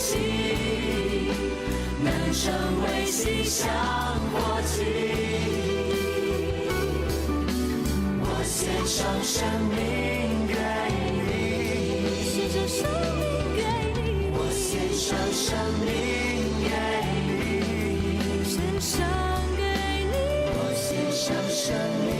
气，能成为馨香火气。我献上生命给你，献上生命给你，我献上生命给你，献上给你，我献上生命。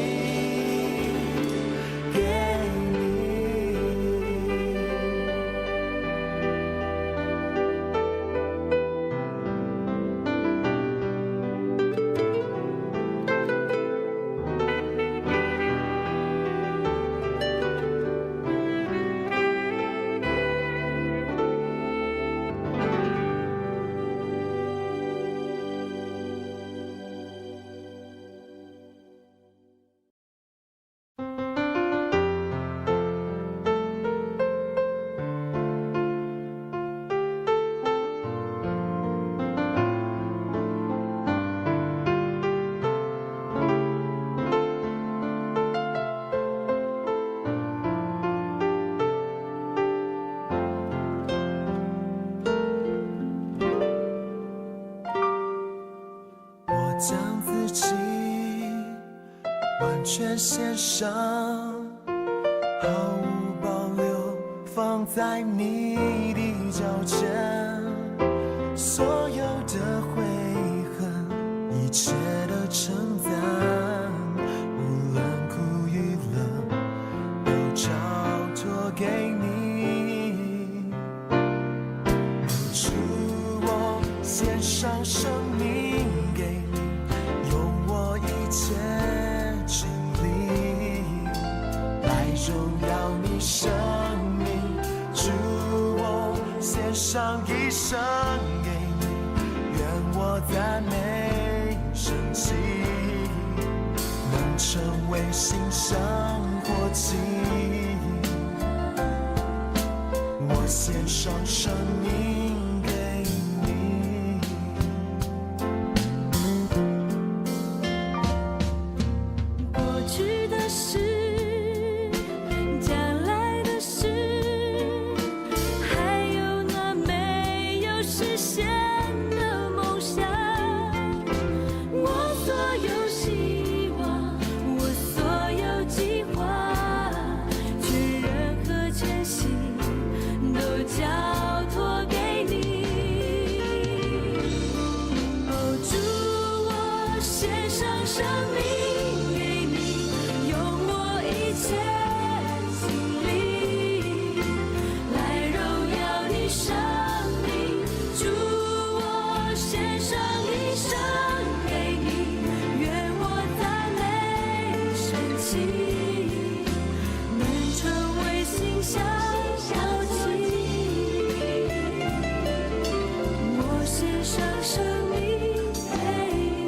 将自己完全献上，毫无保留放在你的脚前，所有的悔恨，一切的称赞，无论苦与乐，都交托给你。主，我献上生命给你，用我一切精力来荣耀你生命。主，我献上一生给你，愿我赞美神迹，能成为馨香火气。我献上生命给你。过去的事，将来的事，还有那没有实现的梦想，我所有希望，我所有计划，全人和全心都交托给你。哦，主，我献上生命给你，用我一切精力来荣耀你生命。主，我献上一生给你，愿我赞美神迹，能成为馨香火气。我献上生命给你。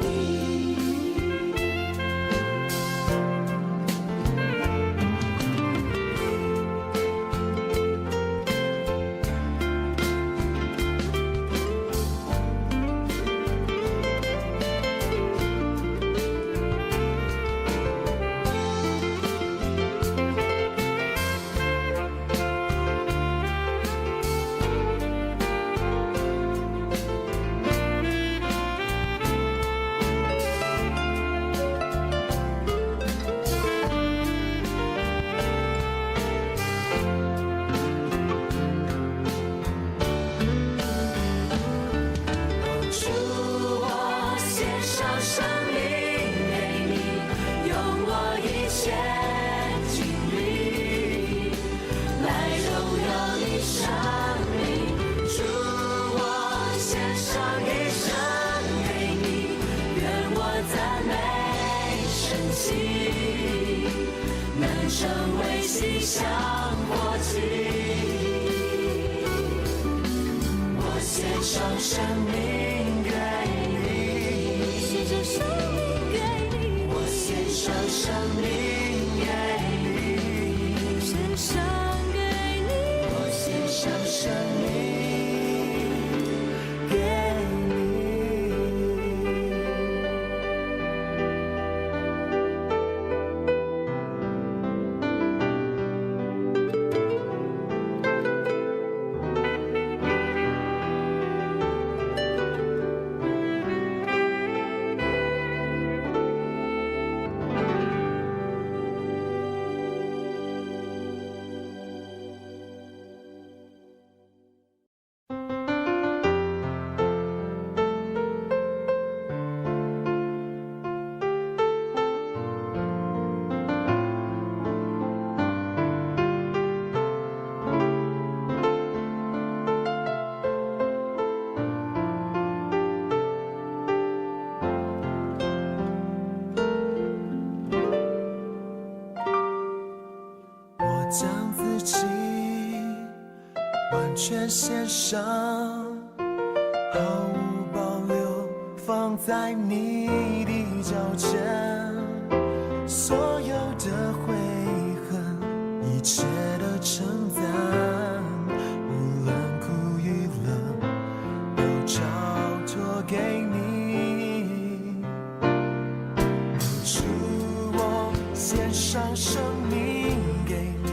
主，我献上生命给你，用我一切精力来荣耀你生命。主，我献上一生给你，愿我赞美神迹，能成为馨香火气。我献上生命给你，献上生命给你，我献上生命给你，献上给你，我献上生命给你。将自己完全献上，毫无保留放在你的脚前，所有的悔恨，一切的称赞，无论苦与乐，都交托给你。主，我献上生命给你，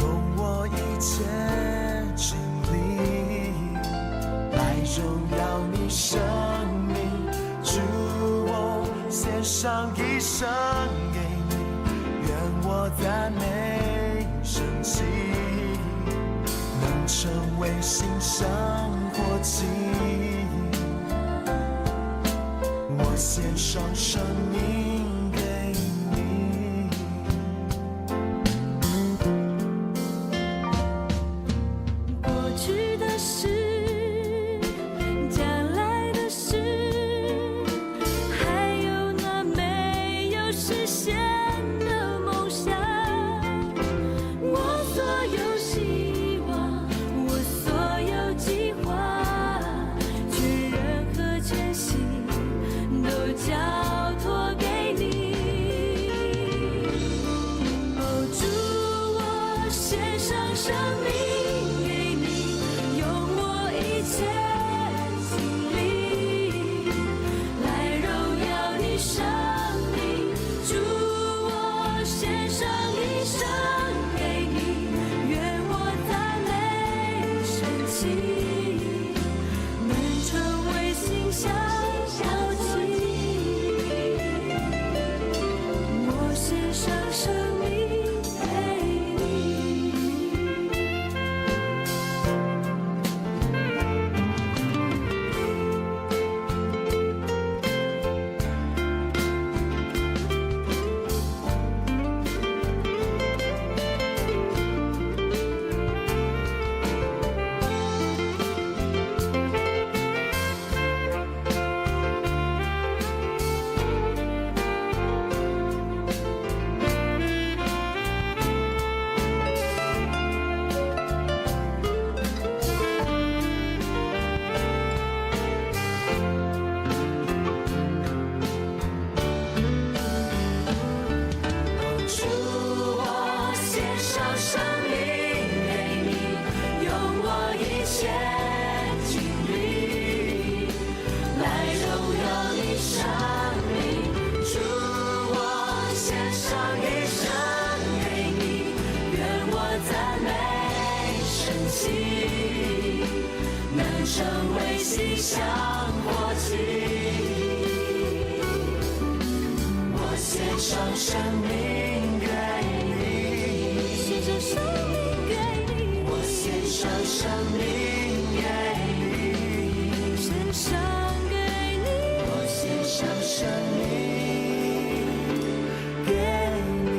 用我一切精力来荣耀你生命。主，我献上一生给你，愿我赞美神迹，能成为馨香火祭。我献上生命给你，过去的事，将来的事，还有那没有实现的梦想，我所有希望，我所有计划，全人和全心都交托给你。哦，主，我献上生命给你，用我一切精力来荣耀你生命。主，我献上一生给你，愿我赞美神迹，能成为馨香火祭。我献上生命给你。主，我献上生命给你，用我一切精力来荣耀你生命。主，我献上一生给你，愿我赞美神迹，能成为馨香火祭。我献上生命给你，献上生命给你，我献上生命给你，献上给你，我献上生命给你。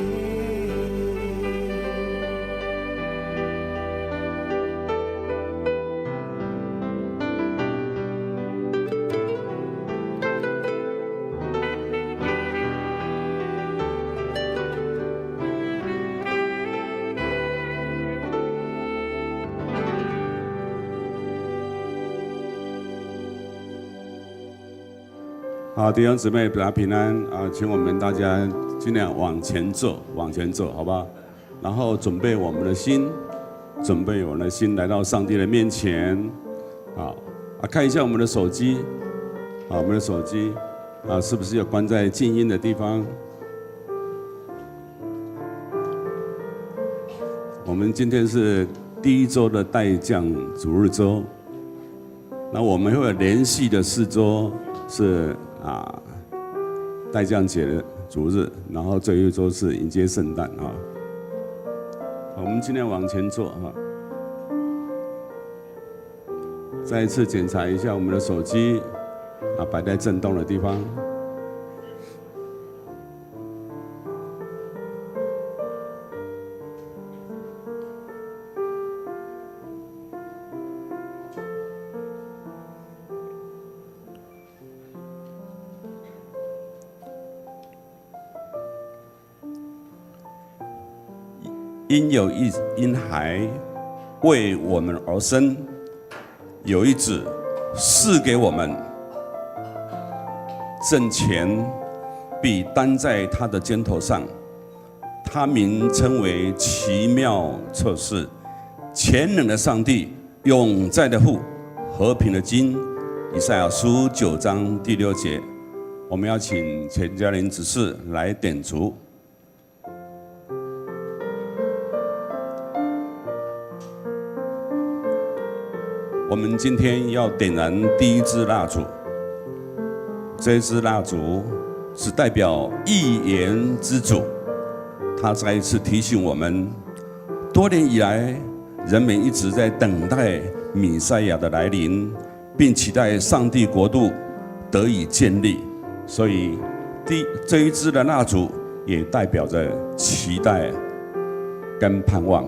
好，弟兄姊妹，大家平安啊！请我们大家尽量往前走，往前走，好不好？然后准备我们的心，准备我们的心来到上帝的面前。好看一下我们的手机，我们的手机是不是要关在静音的地方？我们今天是第一周的代降主日周，那我们会有连续的4周是代降节的主日，然后最后一周是迎接圣诞啊。我们尽量往前走哈。再一次检查一下我们的手机摆在震动的地方。因有一婴孩为我们而生，有一子赐给我们，政权必担在他的肩头上，他名称为奇妙策士，全能的上帝，永在的父，和平的君。以赛亚书9章第6节，我们要请全家人执事来点烛。我们今天要点燃第一支蜡烛，这一支蜡烛是代表预言之主，他再一次提醒我们，多年以来，人们一直在等待弥赛亚的来临，并期待上帝国度得以建立。所以，这一支的蜡烛也代表着期待跟盼望。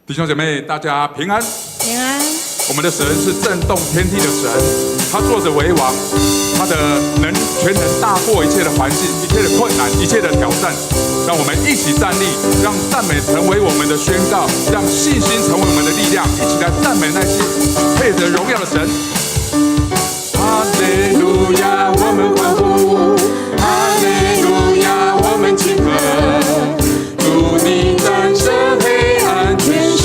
弟兄姐妹，大家平安。平安。我们的神是震动天地的神，他坐着为王，他的全能大过一切的环境、一切的困难、一切的挑战。让我们一起站立，让赞美成为我们的宣告，让信心成为我们的力量，一起来赞美那些配得荣耀的神。哈利路亚，我们欢呼；哈利路亚，我们庆贺。主你战胜黑暗权势。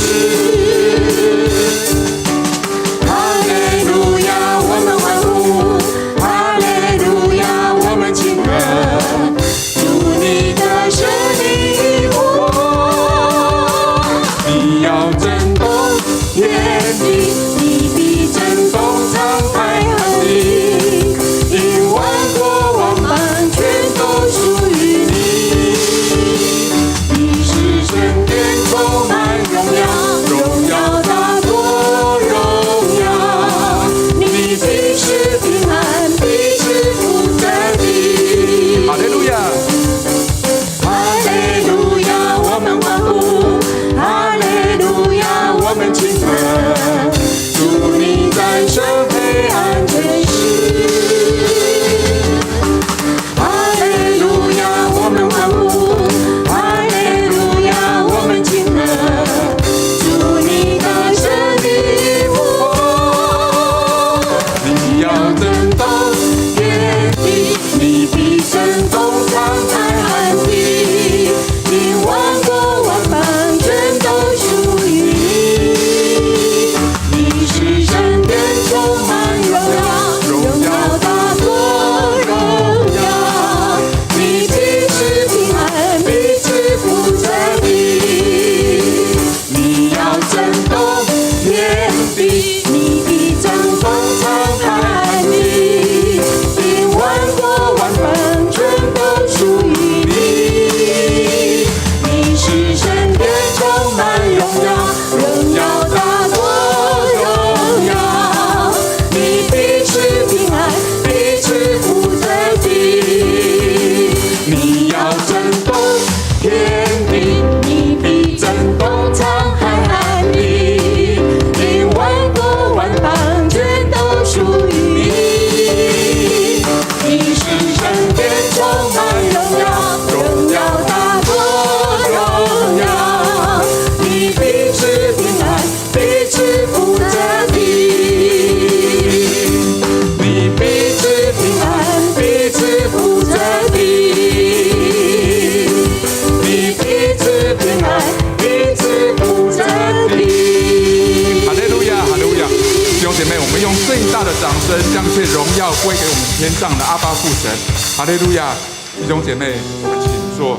归给我们天上的阿爸父神，哈利路亚！弟兄姐妹，我们请坐。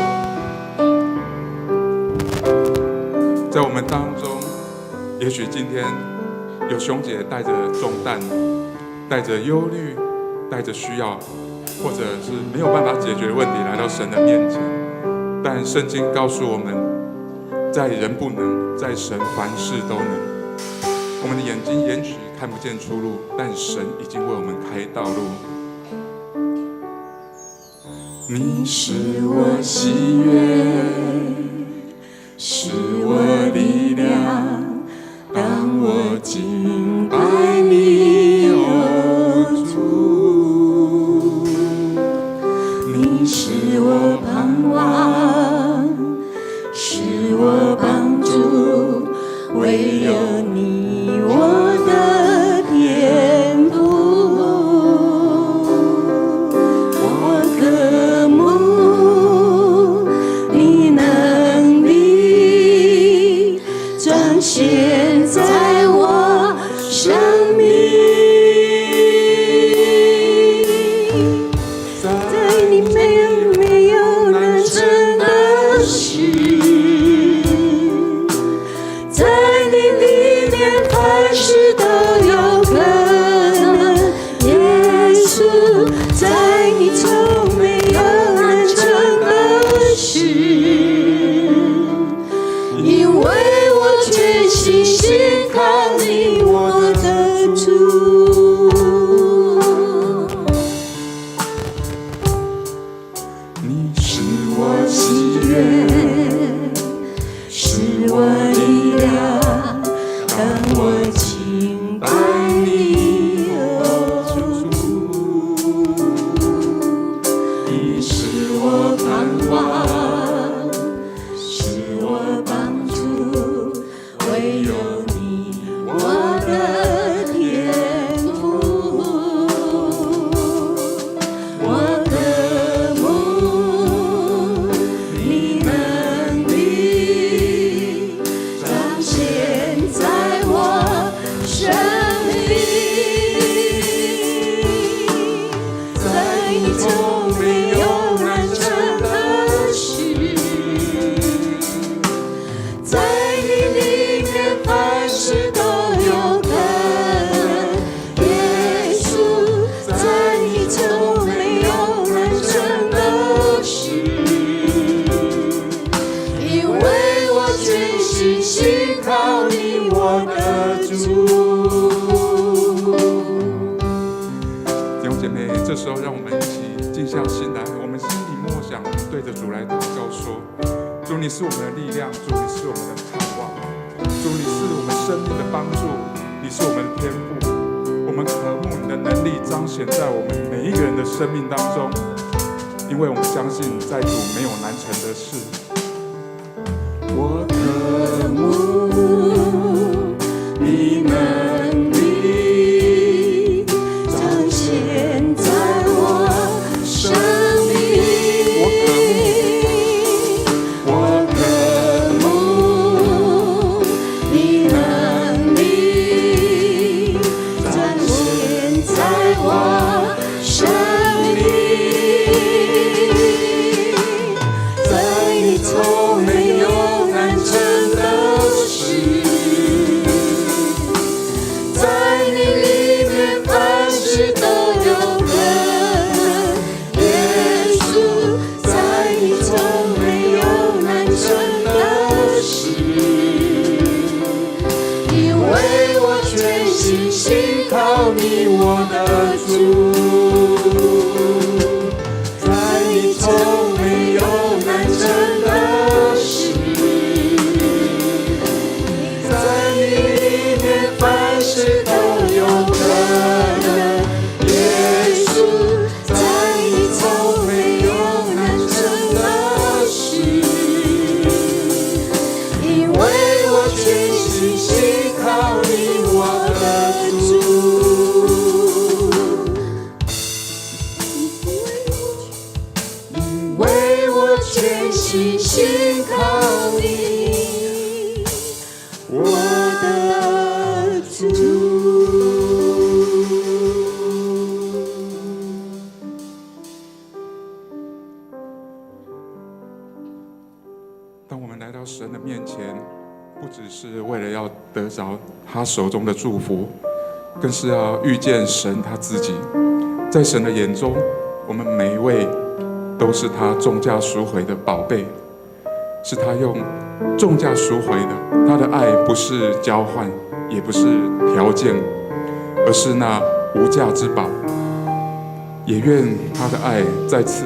在我们当中，也许今天有兄姐带着重担，带着忧虑，带着需要，或者是没有办法解决的问题来到神的面前。但圣经告诉我们，在人不能，在神凡事都能。我们的眼睛也许看不见出路，但神已经为我们开道路。你是我喜悦，是我力量，唯有你我的天父，我渴慕你能力彰显在我生命，在你没有难成的事，在你里面凡事都有可能，耶稣，在你中没有难成的事，因为我全心信靠你，我的主。你是我喜悦，是我力量，当我敬拜你，哦，你是我盼望，是我帮助，唯有你我的天父，我渴慕你能力彰显在我生命，在你中没有难成的事，在你里面凡事都有可能，耶稣，在你中没有难成的事，因为我全心信靠你，我的主。弟兄姐妹，这时候让我们一起静下心来，我们心里默想，对着主来祷告说：主，你是我们的力量，主，你是我们的盼望，主，你是我们生命的帮助，你是我们的天父。我们渴慕你的能力彰显在我们每一个人的生命当中，因为我们相信在主没有难成的事。我渴慕你能力彰显在我生命，我渴慕你能力彰显在我生命，在你从没有难成的事，在你里面凡事都有可能，耶稣，在你从没有难成的事，因为我全心信靠你，我的主。在你从没有难成的事，在你里面凡事都有可能，耶稣，在你从没有难成的事，因为我全心信靠你，我的主。因为我全心信靠你，我的主。当我们来到神的面前，不只是为了要得着他手中的祝福，更是要遇见神他自己。在神的眼中，我们每一位都是他重价赎回的宝贝，是他用重价赎回的。他的爱不是交换，也不是条件，而是那无价之宝。也愿他的爱再次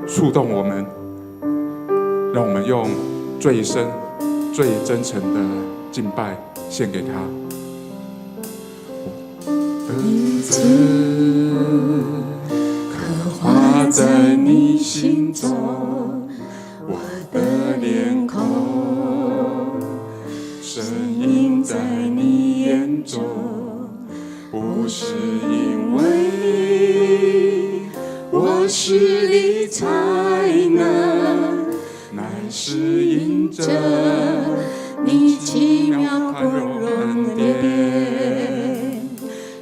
触动我们，让我们用最深、最真诚的敬拜献给他。名字刻画在你心中，我的脸孔，声音在你眼中，不是因为我势力才能，乃是因着你奇妙宽容恩典。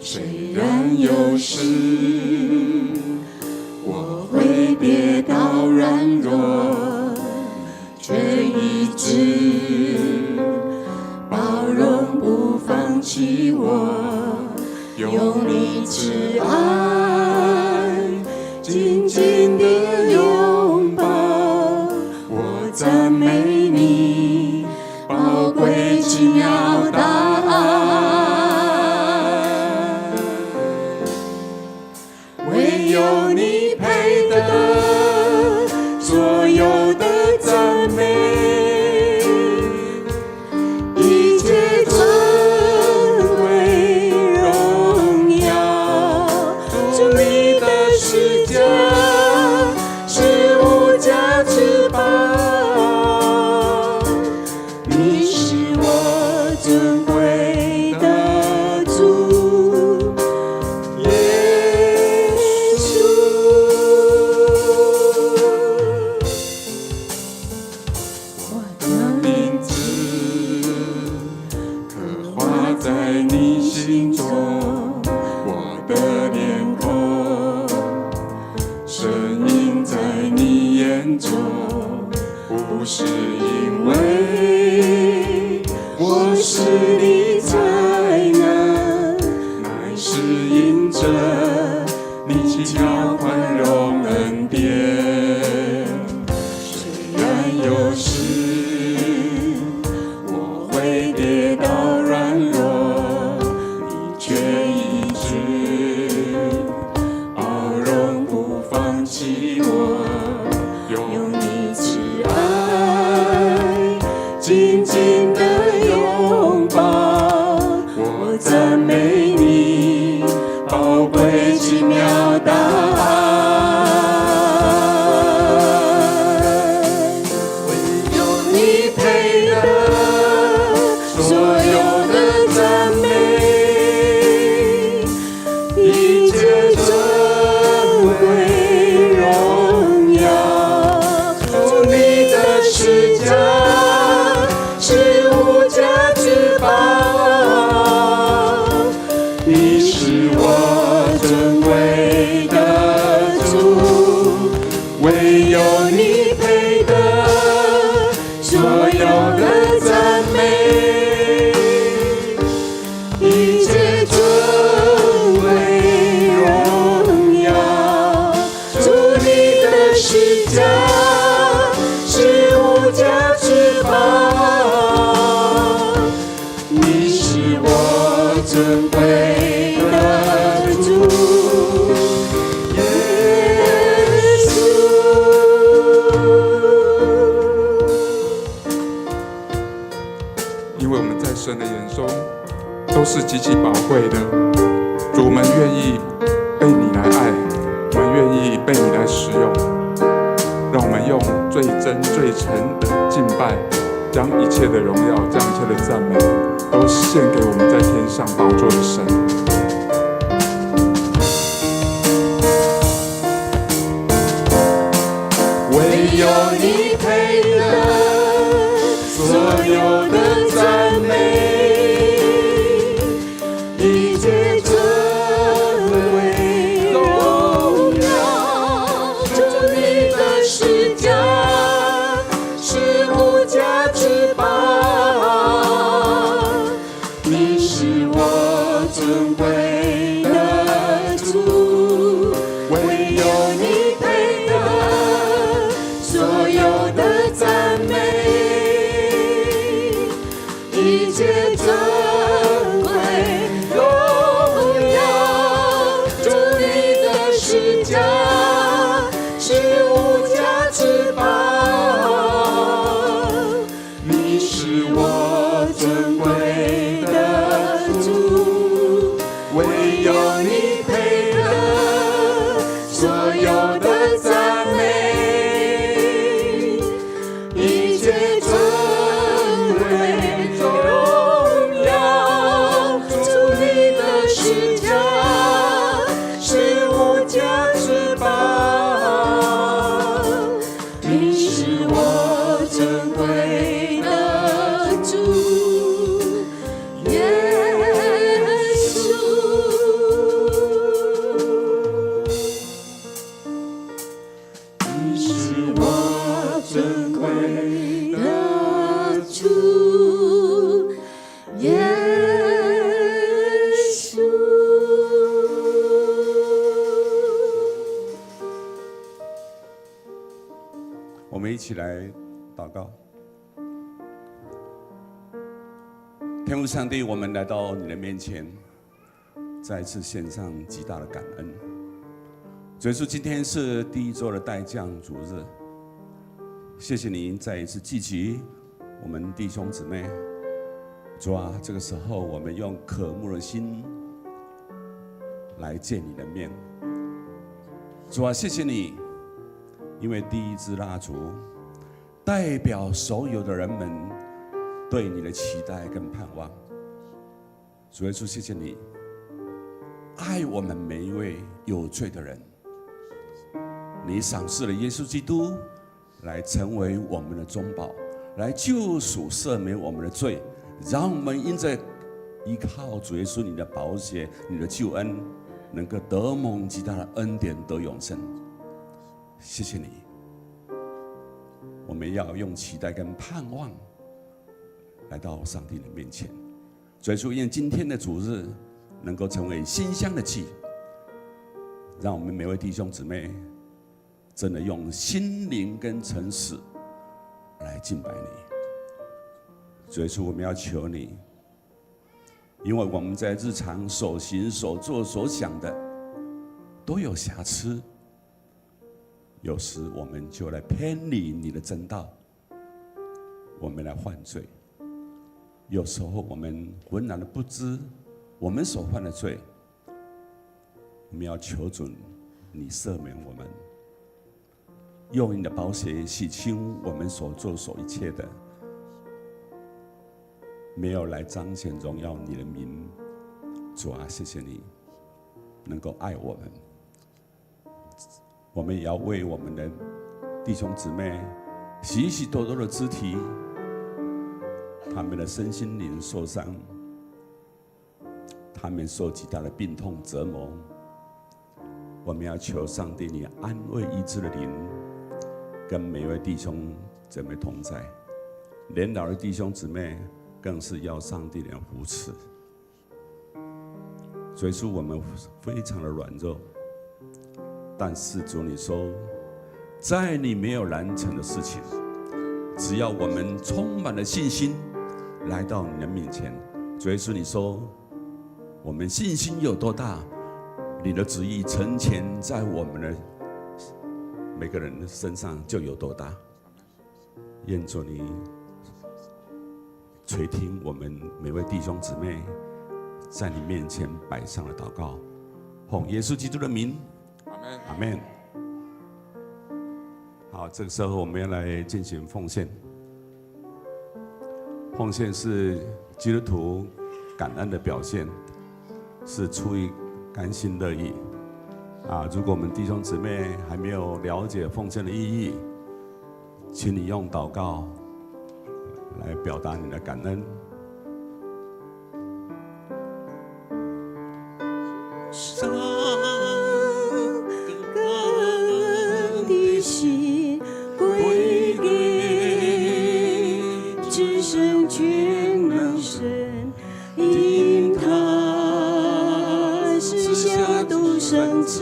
虽然有时我会跌倒软弱，却一直包容不放弃我，用你慈爱紧紧地拥抱。我赞美你宝贵奇妙大爱，唯有你配得所有的赞美，一切尊贵荣耀。主你的施加是无价之宝，你是我尊贵的主耶稣。我的名字刻画在你心中，我的脸孔深印在你眼中，不是因为我势力才能，乃是因着你奇妙宽容恩典。虽然有时我会跌倒软弱，你却一直包容不放弃我，用你慈爱紧紧地拥抱。我赞美你宝贵奇妙大爱，唯有你配得所有的赞美，一切尊贵荣耀。主你的施加是无价之宝，你是我尊贵的主，唯有你配得所有的赞美，一切尊贵荣耀。主你的施加是无价之宝，你是我尊贵的主耶稣。因为我们在神的眼中都是极其宝贵的，主，我们愿意被你来爱，我们愿意被你来使用，让我们用最真最诚的敬拜，将一切的荣耀，将一切的赞美，都献给我们在天上宝座的神。唯有你配得所有的赞美，一切尊贵荣耀。主你的施加是无价之宝，你是我尊贵的主，唯有你配得所有的赞美，一切尊贵荣耀。主你的施加是无价之宝，你是我尊贵的主，唯有你配得所有的赞美，一切尊贵荣耀。起来祷告。天父上帝，我们来到你的面前，再次献上极大的感恩。主耶稣，今天是第一周的代降主日，谢谢你再一次聚集我们弟兄姊妹。主啊，这个时候我们用渴慕的心来见你的面。主啊，谢谢你，因为第一支蜡烛代表所有的人们对你的期待跟盼望。主耶稣，谢谢你爱我们每一位有罪的人，你赏赐了耶稣基督来成为我们的中保，来救赎赦免我们的罪，让我们因着依靠主耶稣你的宝血、你的救恩，能够得蒙极大的恩典，得永生。谢谢你，我们要用期待跟盼望来到上帝的面前。主耶稣，愿今天的主日能够成为馨香的祭，让我们每位弟兄姊妹真的用心灵跟诚实来敬拜你。主耶稣，我们要求你，因为我们在日常所行所做所想的都有瑕疵，有时我们就来偏离你的真道，我们来犯罪。有时候我们浑然的不知我们所犯的罪，我们要求主你赦免我们，用你的宝血洗清我们所做所一切的，没有来彰显荣耀你的名。主啊，谢谢你能够爱我们。我们也要为我们的弟兄姊妹许许多多的肢体，他们的身心灵受伤，他们受极大的病痛折磨，我们要求上帝你安慰医治的灵跟每位弟兄姊妹同在，年老的弟兄姊妹更是要上帝的扶持。所以说我们非常的软弱，但是主你说，在你没有难成的事情，只要我们充满了信心来到你的面前。主耶稣，你说我们信心有多大，你的旨意成全在我们的每个人的身上就有多大。愿主你垂听我们每位弟兄姊妹在你面前摆上了祷告，奉耶稣基督的名，阿们。好，这个时候我们要来进行奉献。奉献是基督徒感恩的表现，是出于甘心乐意。如果我们弟兄姊妹还没有了解奉献的意义，请你用祷告来表达你的感恩。上感恩的心归给至圣全能神，因他是下独生子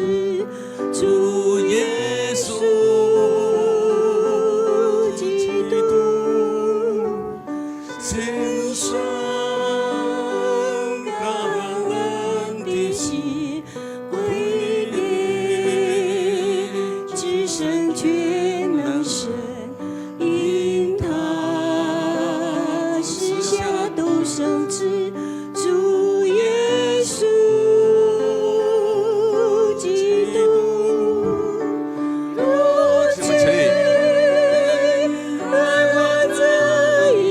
主耶稣基督，献上感恩的心归给至圣全能神，因他是下独生子主耶稣基督。如今爱我这一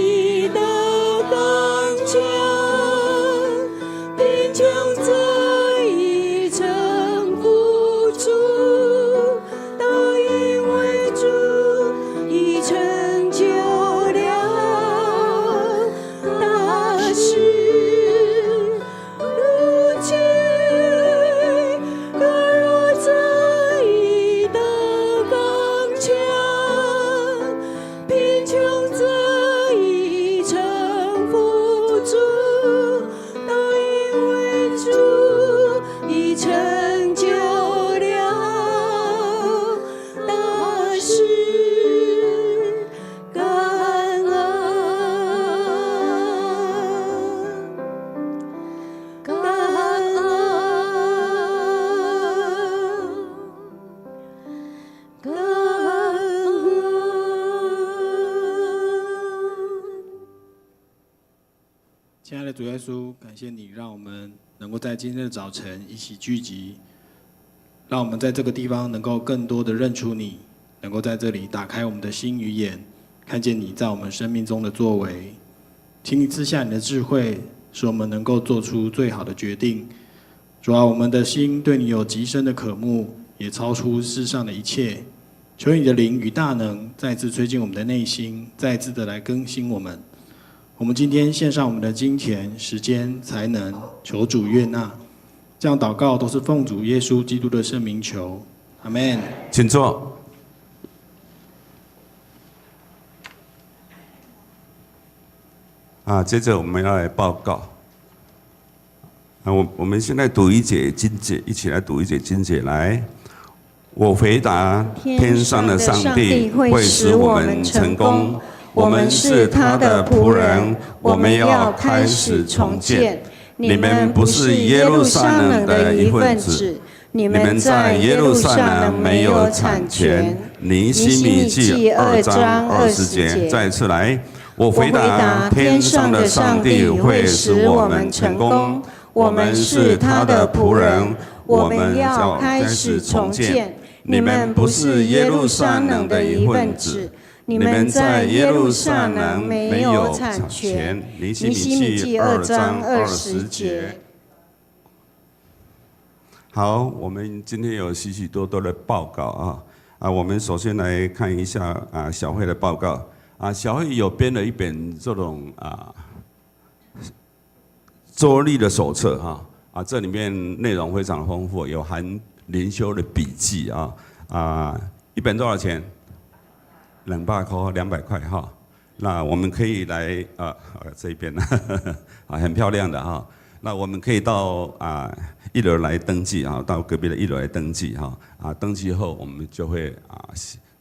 道刚强，并将这一程付出，都因为主已成就了大事。亲爱的主耶稣，感谢你让我们能够在今天的早晨一起聚集，让我们在这个地方能够更多的认出你，能够在这里打开我们的心与眼，看见你在我们生命中的作为。请你赐下你的智慧，使我们能够做出最好的决定。主啊，我们的心对你有极深的渴慕，也超出世上的一切。求你的灵与大能再次吹进我们的内心，再次的来更新我们。我们今天献上我们的金钱、时间、才能，求主悦纳。这样祷告都是奉主耶稣基督的圣名求，阿们。请坐。接着我们要来报告。我们现在读一节经节，一起来读一节经节来。我回答，天上的上帝会使我们成功。我们是他的仆人，我们要开始重建。你们不是耶路撒冷的一份子，你们在耶路撒冷没有产权。尼希米记2章20节，再一次来。我回答，天上的上帝会使我们成功。我们是他的仆人，我们要开始重建。你们不是耶路撒冷的一份子，你们在耶路撒冷没有产权。尼希米记2章20节。好，我们今天有许许多多的报告我们首先来看一下小慧的报告小慧有编了一本这种周历的手册这里面内容非常丰富，有含灵修的笔记一本多少钱？200块，200块那我们可以来这一边很漂亮的那我们可以到1楼来登记到隔壁的1楼来登记登记后我们就会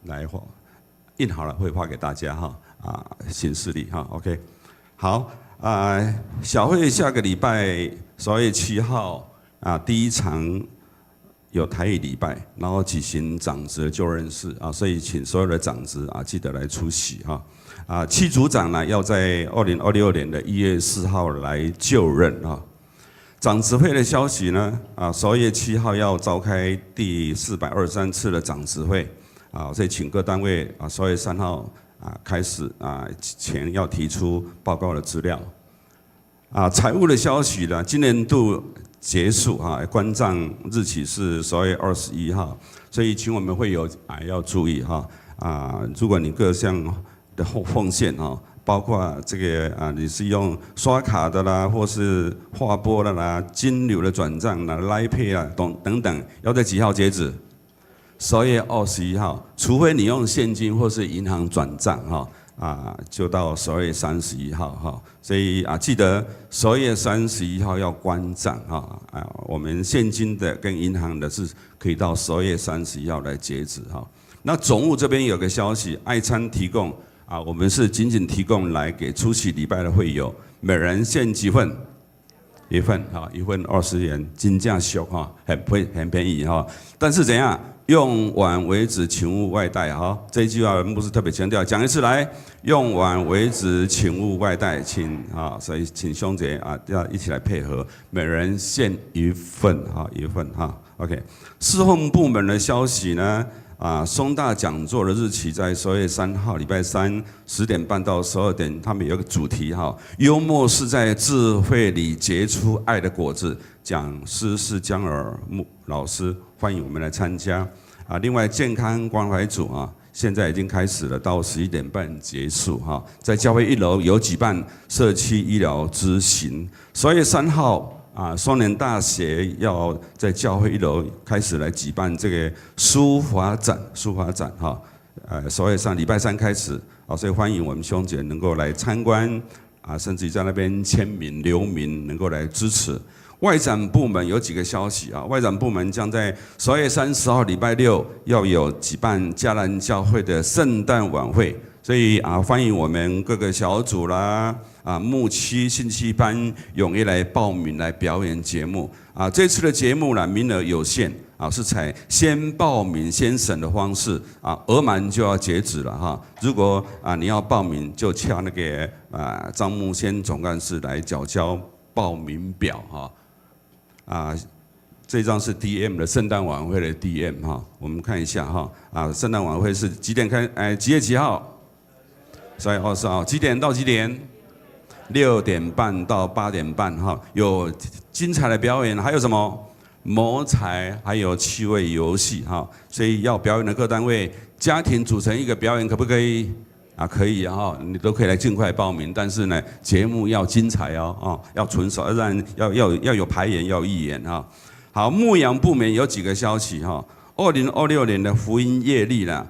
来印好了会发给大家行事历OK 好小慧下个礼拜12月7号第一场有台语礼拜，然后举行长职的就任式所以请所有的长职记得来出席区组长呢要在2026年的1月4号来就任长职会的消息呢12月7号要召开第423次的长职会所以请各单位12月3号开始前要提出报告的资料财务的消息呢，今年度结束关账日期是12月21号，所以请我们会友要注意如果你各项的奉献包括这个你是用刷卡的啦，或是划拨的啦，金流的转账啦，Line Pay 啦等等，要在几号截止？12月21号，除非你用现金或是银行转账就到12月31号所以记得12月31号要关账我们现金的跟银行的是可以到12月31号来截止那总务这边有个消息，爱餐提供我们是仅仅提供来给出席礼拜的会友，每人限几份？一份20元，金价俗很便宜但是怎样？用完为止，请勿外带这一句话牧师特别强调，讲一次来，用完为止，请勿外带，所以请兄姐要一起来配合，每人限一份OK， 侍奉部门的消息呢？松大讲座的日期在12月3号，礼拜三10点半到12点，他们有个主题幽默是在智慧里结出爱的果子，讲师是江尔木老师，欢迎我们来参加另外健康关怀组现在已经开始了，到11点半结束在教会1楼有举办社区医疗咨询，12月3号。双联大学要在教会1楼开始来举办这个书法展12月3礼拜3开始所以欢迎我们兄姐能够来参观甚至于在那边签名留名，能够来支持。外展部门有几个消息外展部门将在12月30号礼拜6要有举办迦南教会的圣诞晚会，所以欢迎我们各个小组啦牧区信息班踊跃来报名来表演节目这次的节目呢名额有限啊，是采先报名先审的方式啊，额满就要截止了哈。如果啊你要报名，就洽那个张木先总干事来缴交报名表哈。这张是 DM 的圣诞晚会的 DM 哈，我们看一下哈圣诞晚会是几点开？几月几号？12月20号，几点到几点？6点半到8点半哈，有精彩的表演，还有什么？谋财，还有趣味游戏哈，所以要表演的各单位，家庭组成一个表演可不可以？可以哈，你都可以来尽快报名。但是呢，节目要精彩哦，要纯熟，要有排演，要有义演哈。好，牧养部门有几个消息哈，2026年的福音业历啦，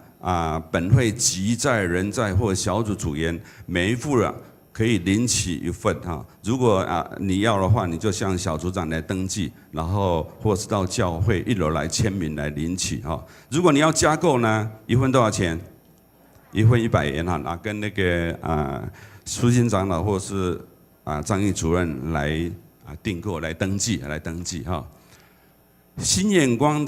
本会即在人在或小组组员每一户可以领取一份哈，如果你要的话，你就向小组长来登记，然后或是到教会1楼来签名来领取哈。如果你要加购呢，一份多少钱？1份100元哈，跟那个苏新长老或是张义主任来订购来登记哈。新眼光，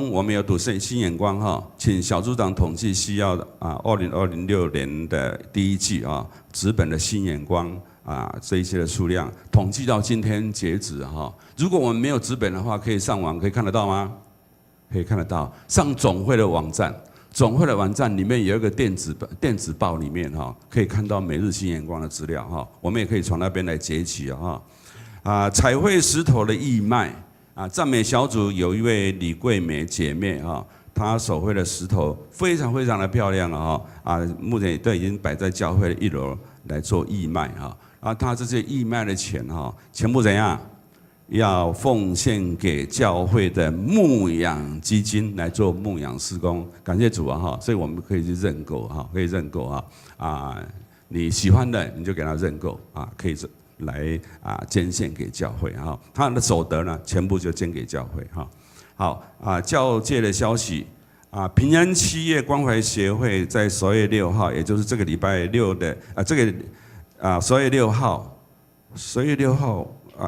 我们有读新眼光哈，请小组长统计需要2026年的第1季纸本的新眼光这一些的数量，统计到今天截止哈。如果我们没有纸本的话，可以上网可以看得到吗？可以看得到，上总会的网站。总会的网站里面有一个电子报里面可以看到每日新眼光的资料我们也可以从那边来截取彩绘石头的义卖赞美小组有一位李桂美姐妹她手绘的石头非常非常的漂亮目前都已经摆在教会的1楼来做义卖她这些义卖的钱全部怎样？要奉献给教会的牧养基金来做牧养事工，感谢主所以我们可以去认购你喜欢的你就给他认购可以来捐献给教会他的所得呢全部就捐给教会好教界的消息平安企业关怀协会在10月6号，也就是这个礼拜6的10月6号。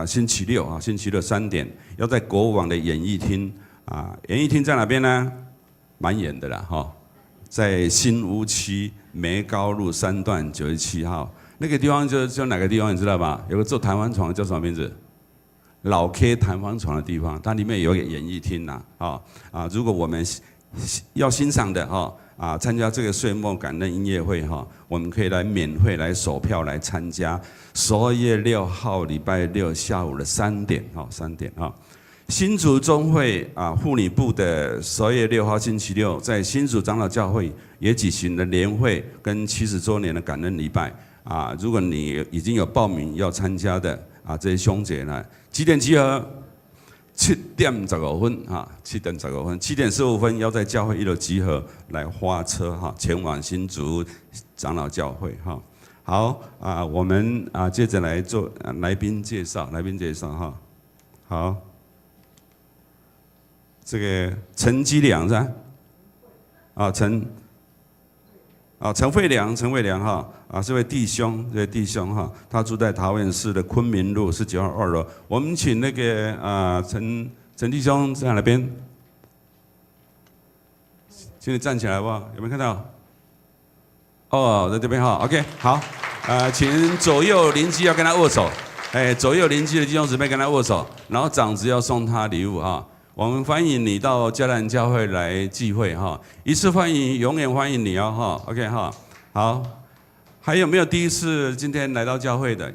星期六3点，要在国网的演艺厅演艺厅在哪边呢？蛮远的啦在新屋区梅高路3段97号，那个地方就哪个地方你知道吧？有个做弹簧床叫什么名字？老 K 弹簧床的地方，它里面有一个演艺厅如果我们要欣赏的参加这个岁末感恩音乐会我们可以来免费来售票来参加。12月6号礼拜六下午的3点新竹中会妇女部的12月6号星期六，在新竹长老教会也举行了年会跟70周年的感恩礼拜如果你已经有报名要参加的这些兄姐呢，几点集合？7点15分7点15分，7点15分要在教会1楼集合，来花车前往新竹长老教会好我们接着来做来宾介绍好，这个陈基良是吧？陈慧良这位弟兄他住在桃园市的昆明路19号2楼。我们请那个陈弟兄在哪边？请你站起来好不好？有没有看到？在这边OK 好，请左右邻居要跟他握手，左右邻居的弟兄姊妹跟他握手，然后长子要送他礼物我们欢迎你到迦南教会来聚会一次欢迎，永远欢迎你OK 好，还有没有第一次今天来到教会的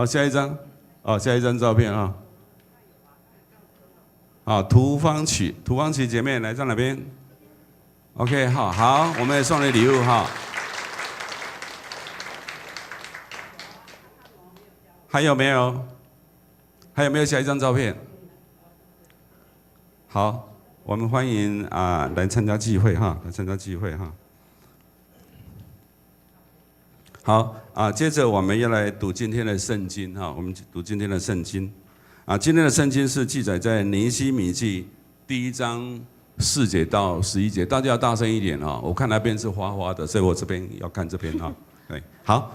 下一张照片涂方曲姐妹来在哪边 ？OK 好，我们也送你礼物还有没有下一张照片？好，我们欢迎来参加聚会好接着我们要来读今天的圣经我们读今天的圣经今天的圣经是记载在尼希米记1章4节到11节，大家要大声一点我看那边是花花的，所以我这边要看这边对，好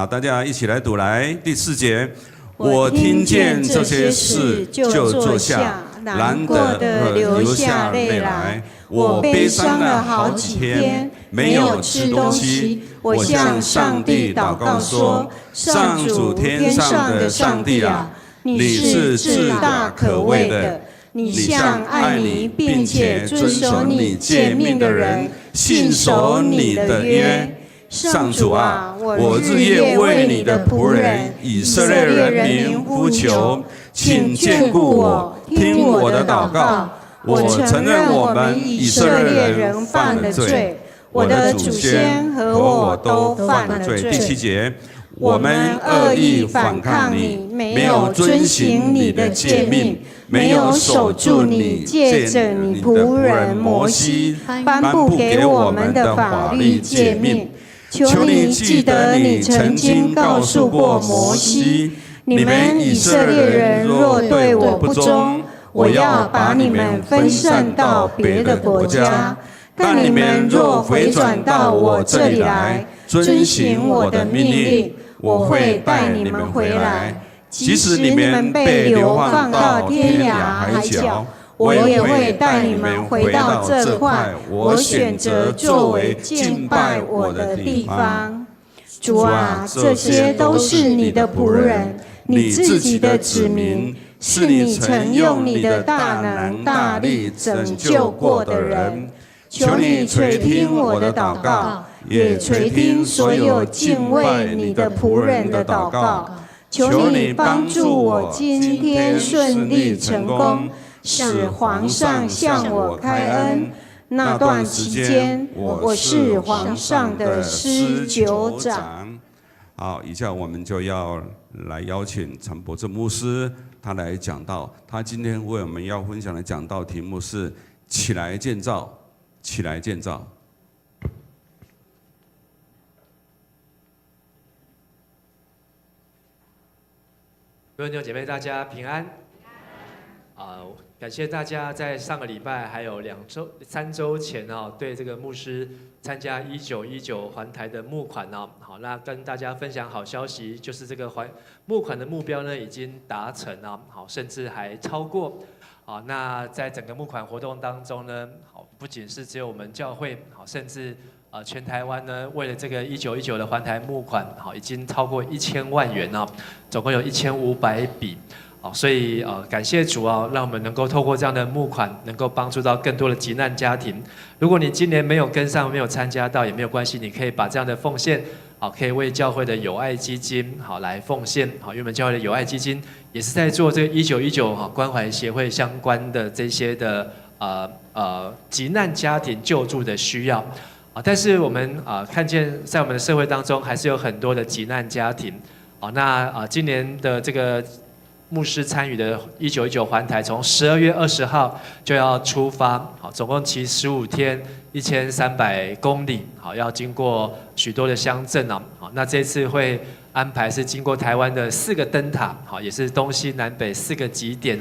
大家一起来读来第4节。我听见这些事就坐下，难过的流下泪来。我悲伤了好几天，没有吃东西。我向上帝祷告说：上主天上的上帝啊，你是至大可畏的。你向爱你并且遵守你诫命的人信守你的约。上主啊，我日夜为你的仆人以色列人民呼求，请眷顾我，听我的祷告。我承认我们以色列人犯了罪，我的祖先和我都犯了罪。第7节，我们恶意反抗你，没有遵行你的诫命，没有守住你借着你仆人摩西颁布给我们的法律诫命。求你记得你曾经告诉过摩西，你们以色列人若对我不忠，我要把你们分散到别的国家。但你们若回转到我这里来，遵行我的命令，我会带你们回来。即使你们被流放到天涯海角，我也会带你们回到这块我选择作为敬拜我的地方。主啊，这些都是你的仆人，你自己的子民，是你曾用你的大能大力拯救过的人。求你垂听我的祷告，也垂听所有敬畏你的仆人的祷告。求你帮助我今天顺利成功，使皇上向我开恩。那段期间，我是皇上的施酒长。好，以下我们就要来邀请陈伯正牧师，他来讲道。他今天为我们要分享的讲道题目是“起来建造，起来建造”。各位弟兄姐妹，大家平安。感谢大家在上个礼拜还有3周前对这个牧师参加1919环台的募款好，那跟大家分享好消息，就是这个募款的目标呢已经达成好，甚至还超过。好，那在整个募款活动当中呢，好，不仅是只有我们教会，好，甚至全台湾呢，为了这个1919的环台募款，好，已经超过1000万元总共有1500笔。好，所以感谢主让我们能够透过这样的募款，能够帮助到更多的急难家庭。如果你今年没有跟上，没有参加到，也没有关系，你可以把这样的奉献，好，可以为教会的友爱基金好来奉献。好，因为我们教会的友爱基金也是在做这个1919关怀协会相关的这些的急难家庭救助的需要。但是我们看见在我们的社会当中，还是有很多的急难家庭。好，那今年的这个牧师参与的1919环台，从12月20号就要出发，好，总共骑15天，1300公里，好，要经过许多的乡镇好，那这次会安排是经过台湾的4个灯塔，好，也是东西南北4个极点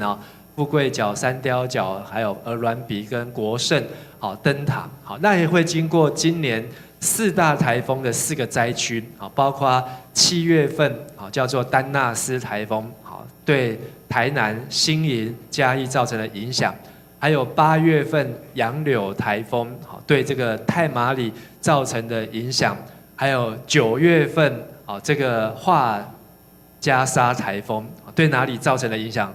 富贵角、三貂角，还有鹅銮鼻跟国盛，好，灯塔，好，那也会经过今年4大台风的4个灾区，好，包括7月份，好，叫做丹纳斯台风，好，对台南、新营、嘉义造成的影响，还有8月份杨柳台风，好，对这个太麻里造成的影响，还有9月份，好，这个华加沙台风，对哪里造成的影响？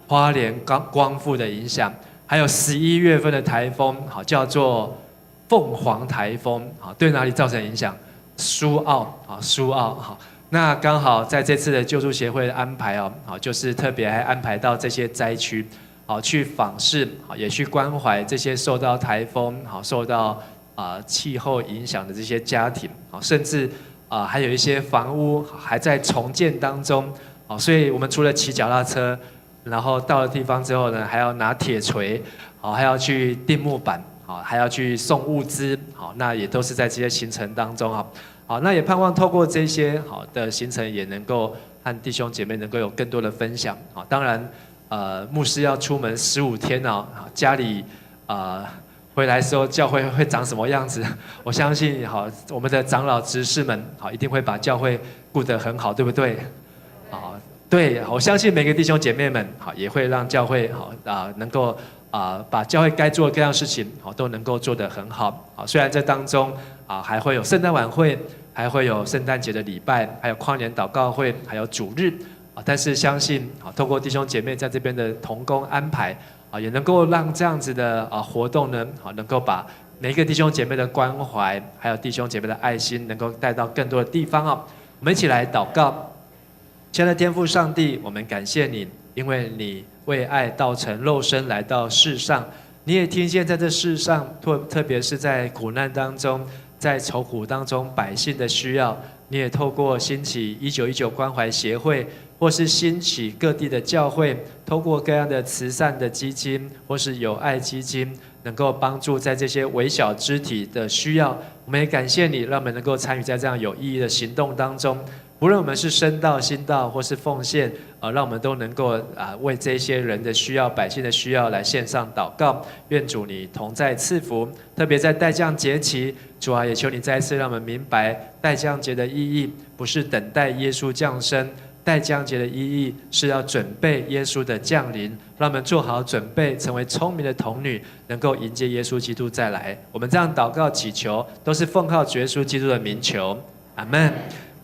花莲光复的影响，还有11月份的台风，好，叫做凤凰台风，好，对哪里造成影响？苏澳，好，苏澳，好，那刚好在这次的救助协会的安排好，就是特别还安排到这些灾区，好，去访视，好，也去关怀这些受到台风，好，受到气候影响的这些家庭，好，甚至还有一些房屋还在重建当中，好，所以我们除了骑脚踏车，然后到了地方之后呢，还要拿铁锤，好，还要去钉木板，好，还要去送物资，好，那也都是在这些行程当中好，那也盼望透过这些好的行程，也能够和弟兄姐妹能够有更多的分享，好，当然牧师要出门15天家里回来的时候教会会长什么样子？我相信好，我们的长老执事们好，一定会把教会顾得很好，对不对？好，对，我相信每个弟兄姐妹们好，也会让教会好能够把教会该做的各样事情好都能够做得很好。好，虽然这当中还会有圣诞晚会，还会有圣诞节的礼拜，还有跨年祷告会，还有主日但是相信透过弟兄姐妹在这边的同工安排也能够让这样子的活动呢能够把每一个弟兄姐妹的关怀，还有弟兄姐妹的爱心，能够带到更多的地方我们一起来祷告。亲爱的天父上帝，我们感谢你，因为你为爱道成肉身来到世上，你也听见在这世上，特别是在苦难当中，在愁苦当中百姓的需要，你也透过兴起1919关怀协会，或是兴起各地的教会，透过各样的慈善的基金，或是友爱基金，能够帮助在这些微小肢体的需要。我们也感谢你，让我们能够参与在这样有意义的行动当中。无论我们是身道、心道，或是奉献，让我们都能够为这些人的需要、百姓的需要来献上祷告。愿主你同在赐福，特别在待降节期，主也求你再一次让我们明白待降节的意义，不是等待耶稣降生，待降节的意义是要准备耶稣的降临，让我们做好准备，成为聪明的童女，能够迎接耶稣基督再来。我们这样祷告祈求，都是奉靠主耶稣基督的名求，阿们。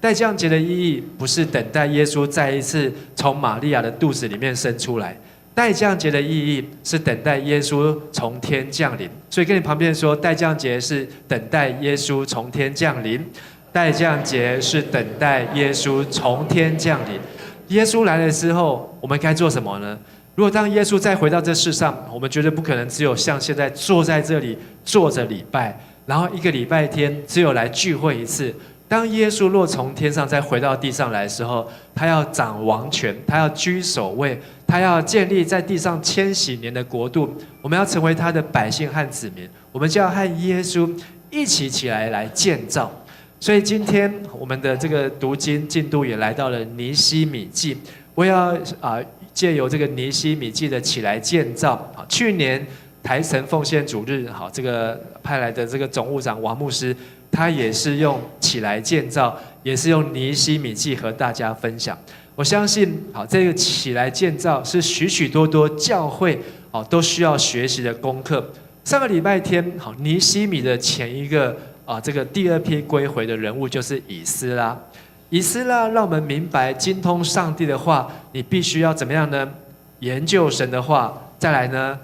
待降节的意义不是等待耶稣再一次从玛利亚的肚子里面生出来，待降节的意义是等待耶稣从天降临。所以跟你旁边说，待降节是等待耶稣从天降临，待降节是等待耶稣从天降临。耶稣来的时候，我们该做什么呢？如果当耶稣再回到这世上，我们绝对不可能只有像现在坐在这里坐着礼拜，然后一个礼拜天只有来聚会一次。当耶稣若从天上再回到地上来的时候，他要掌王权，他要居首位，他要建立在地上千禧年的国度。我们要成为他的百姓和子民，我们就要和耶稣一起起来建造。所以今天我们的这个读经进度也来到了尼希米记，我要借由这个尼希米记的起来建造。去年台神奉献主日，这个派来的这个总务长王牧师，他也是用起来建造，也是用尼希米记和大家分享。我相信这个起来建造是许许多多教会都需要学习的功课。上个礼拜天尼希米的前一个这个第二批归回的人物就是以斯拉。以斯拉让我们明白，精通上帝的话，你必须要怎么样呢？研究神的话，再来呢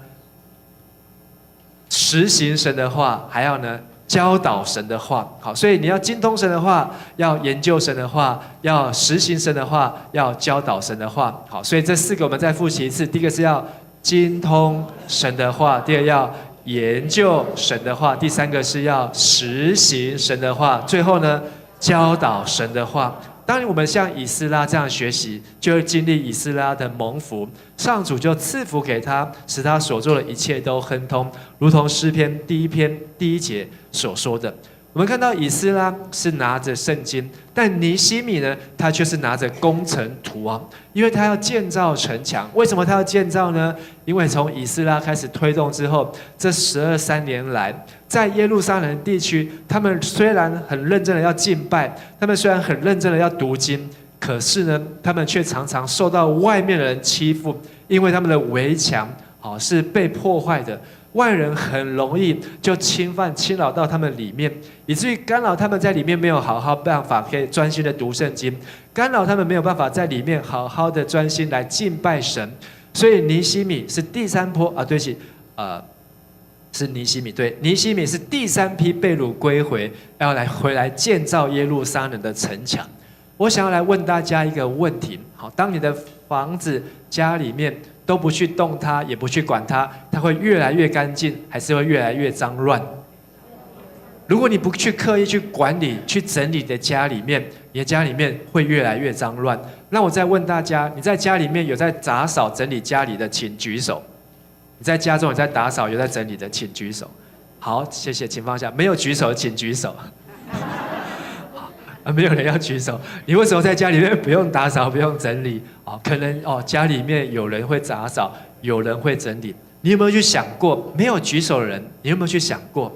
实行神的话，还要呢教导神的话。好，所以你要精通神的话，要研究神的话，要实行神的话，要教导神的话。好，所以这4个我们再复习一次。第一个是要精通神的话，第二要研究神的话，第3个是要实行神的话，最后呢教导神的话。当我们像以斯拉这样学习，就会经历以斯拉的蒙福，上主就赐福给他，使他所做的一切都亨通，如同诗篇第1篇第1节所说的。我们看到以斯拉是拿着圣经，但尼希米呢，他却是拿着工程图因为他要建造城墙。为什么他要建造呢？因为从以斯拉开始推动之后，这3年来，在耶路撒冷地区，他们虽然很认真的要敬拜，他们虽然很认真的要读经，可是呢，他们却常常受到外面的人欺负，因为他们的围墙是被破坏的。外人很容易就侵扰到他们里面，以至于干扰他们在里面没有好好办法可以专心的读圣经，干扰他们没有办法在里面好好的专心来敬拜神。所以尼希米是第3波对不起，是尼希米，对，尼希米是第3批被掳归回，要回来建造耶路撒冷的城墙。我想要来问大家一个问题：当你的房子家里面都不去动它，也不去管它，它会越来越干净，还是会越来越脏乱？如果你不去刻意去管理、去整理你的家里面，你的家里面会越来越脏乱。那我再问大家，你在家里面有在打扫整理家里的，请举手。你在家中有在打扫、有在整理的，请举手。好，谢谢，请放下。没有举手，请举手。没有人要举手。你为什么在家里面不用打扫、不用整理？可能家里面有人会打扫，有人会整理。你有没有去想过？没有举手的人，你有没有去想过？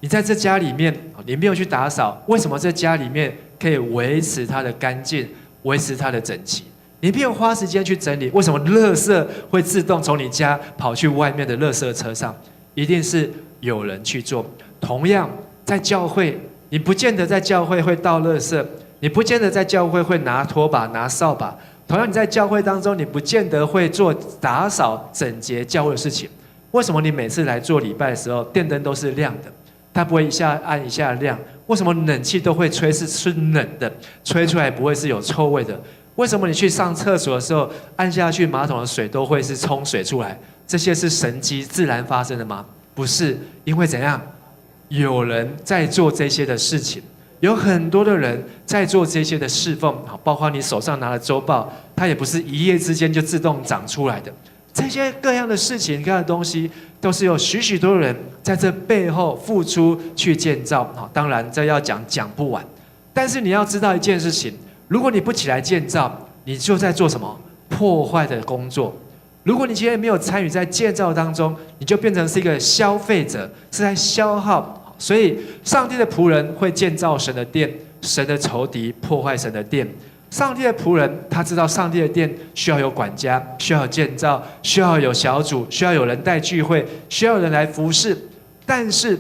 你在这家里面，你没有去打扫，为什么这家里面可以维持它的干净，维持它的整齐？你没有花时间去整理，为什么垃圾会自动从你家跑去外面的垃圾车上？一定是有人去做。同样，在教会，你不见得在教会会倒垃圾，你不见得在教会会拿拖把、拿扫把。同样，你在教会当中，你不见得会做打扫整洁教会的事情。为什么你每次来做礼拜的时候，电灯都是亮的？它不会一下暗一下亮。为什么冷气都会吹是冷的，吹出来不会是有臭味的？为什么你去上厕所的时候，按下去马桶的水都会是冲水出来？这些是神迹自然发生的吗？不是，因为怎样？有人在做这些的事情，有很多的人在做这些的侍奉，包括你手上拿的周报，它也不是一夜之间就自动长出来的。这些各样的事情、各样的东西，都是有许许多人在这背后付出去建造。当然，这要讲不完。但是你要知道一件事情：如果你不起来建造，你就在做什么破坏的工作。如果你今天没有参与在建造当中，你就变成是一个消费者，是在消耗。所以，上帝的仆人会建造神的殿，神的仇敌破坏神的殿。上帝的仆人，他知道上帝的殿需要有管家，需要有建造，需要有小组，需要有人带聚会，需要有人来服侍。但是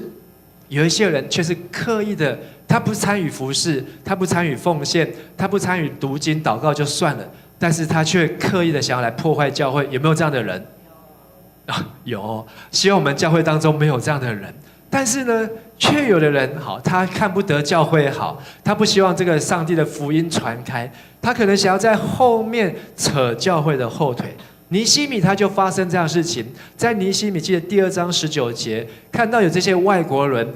有一些人却是刻意的，他不参与服侍，他不参与奉献，他不参与读经祷告就算了，但是他却刻意的想要来破坏教会。有没有这样的人？有，希望我们教会当中没有这样的人。但是呢，却有的人好，他看不得教会好，他不希望这个上帝的福音传开，他可能想要在后面扯教会的后腿。尼希米他就发生这样的事情，在尼希米记的第2章19节，看到有这些外国人，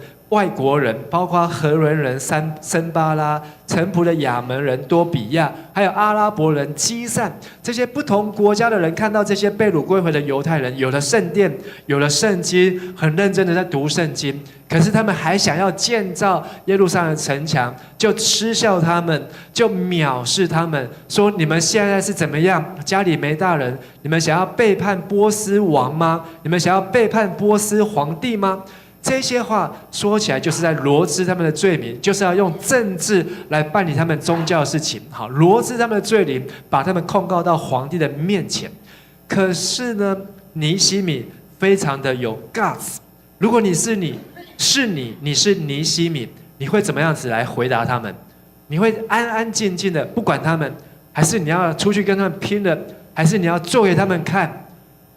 包括何伦人森巴拉、臣仆的亚门人多比亚，还有阿拉伯人基散，这些不同国家的人看到这些被掳归回的犹太人有了圣殿，有了圣经，很认真的在读圣经，可是他们还想要建造耶路撒冷的城墙，就嗤笑他们，就藐视他们，说你们现在是怎么样？家里没大人，你们想要背叛波斯王吗？你们想要背叛波斯皇帝吗？这些话说起来就是在罗织他们的罪名，就是要用政治来办理他们宗教的事情，好，罗织他们的罪名，把他们控告到皇帝的面前。可是呢，尼希米非常的有 guts。如果你是尼希米，你会怎么样子来回答他们？你会安安静静的不管他们，还是你要出去跟他们拼了？还是你要做给他们看？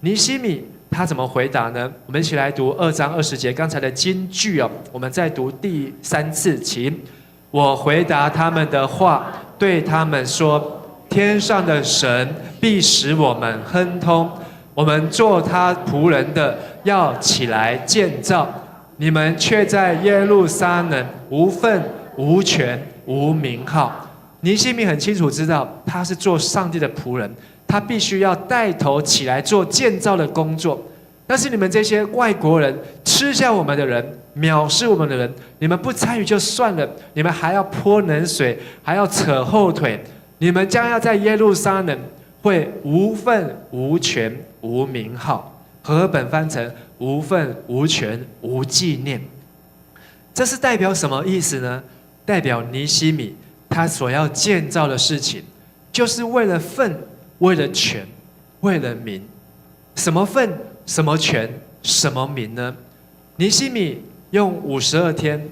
尼希米他怎么回答呢？我们一起来读2章20节刚才的金句哦，我们再读第3次，请。我回答他们的话，对他们说：天上的神必使我们亨通，我们做他仆人的要起来建造，你们却在耶路撒冷无份无权无名号。尼希米很清楚知道他是做上帝的仆人，他必须要带头起来做建造的工作。但是你们这些外国人，嗤笑我们的人，藐视我们的人，你们不参与就算了，你们还要泼冷水，还要扯后腿，你们将要在耶路撒冷会无份无权无名号。和合本翻成无份无权无纪念。这是代表什么意思呢？代表尼希米他所要建造的事情，就是为了份，为了权，为了名。什么份？什么权？什么名呢？尼希米用52天，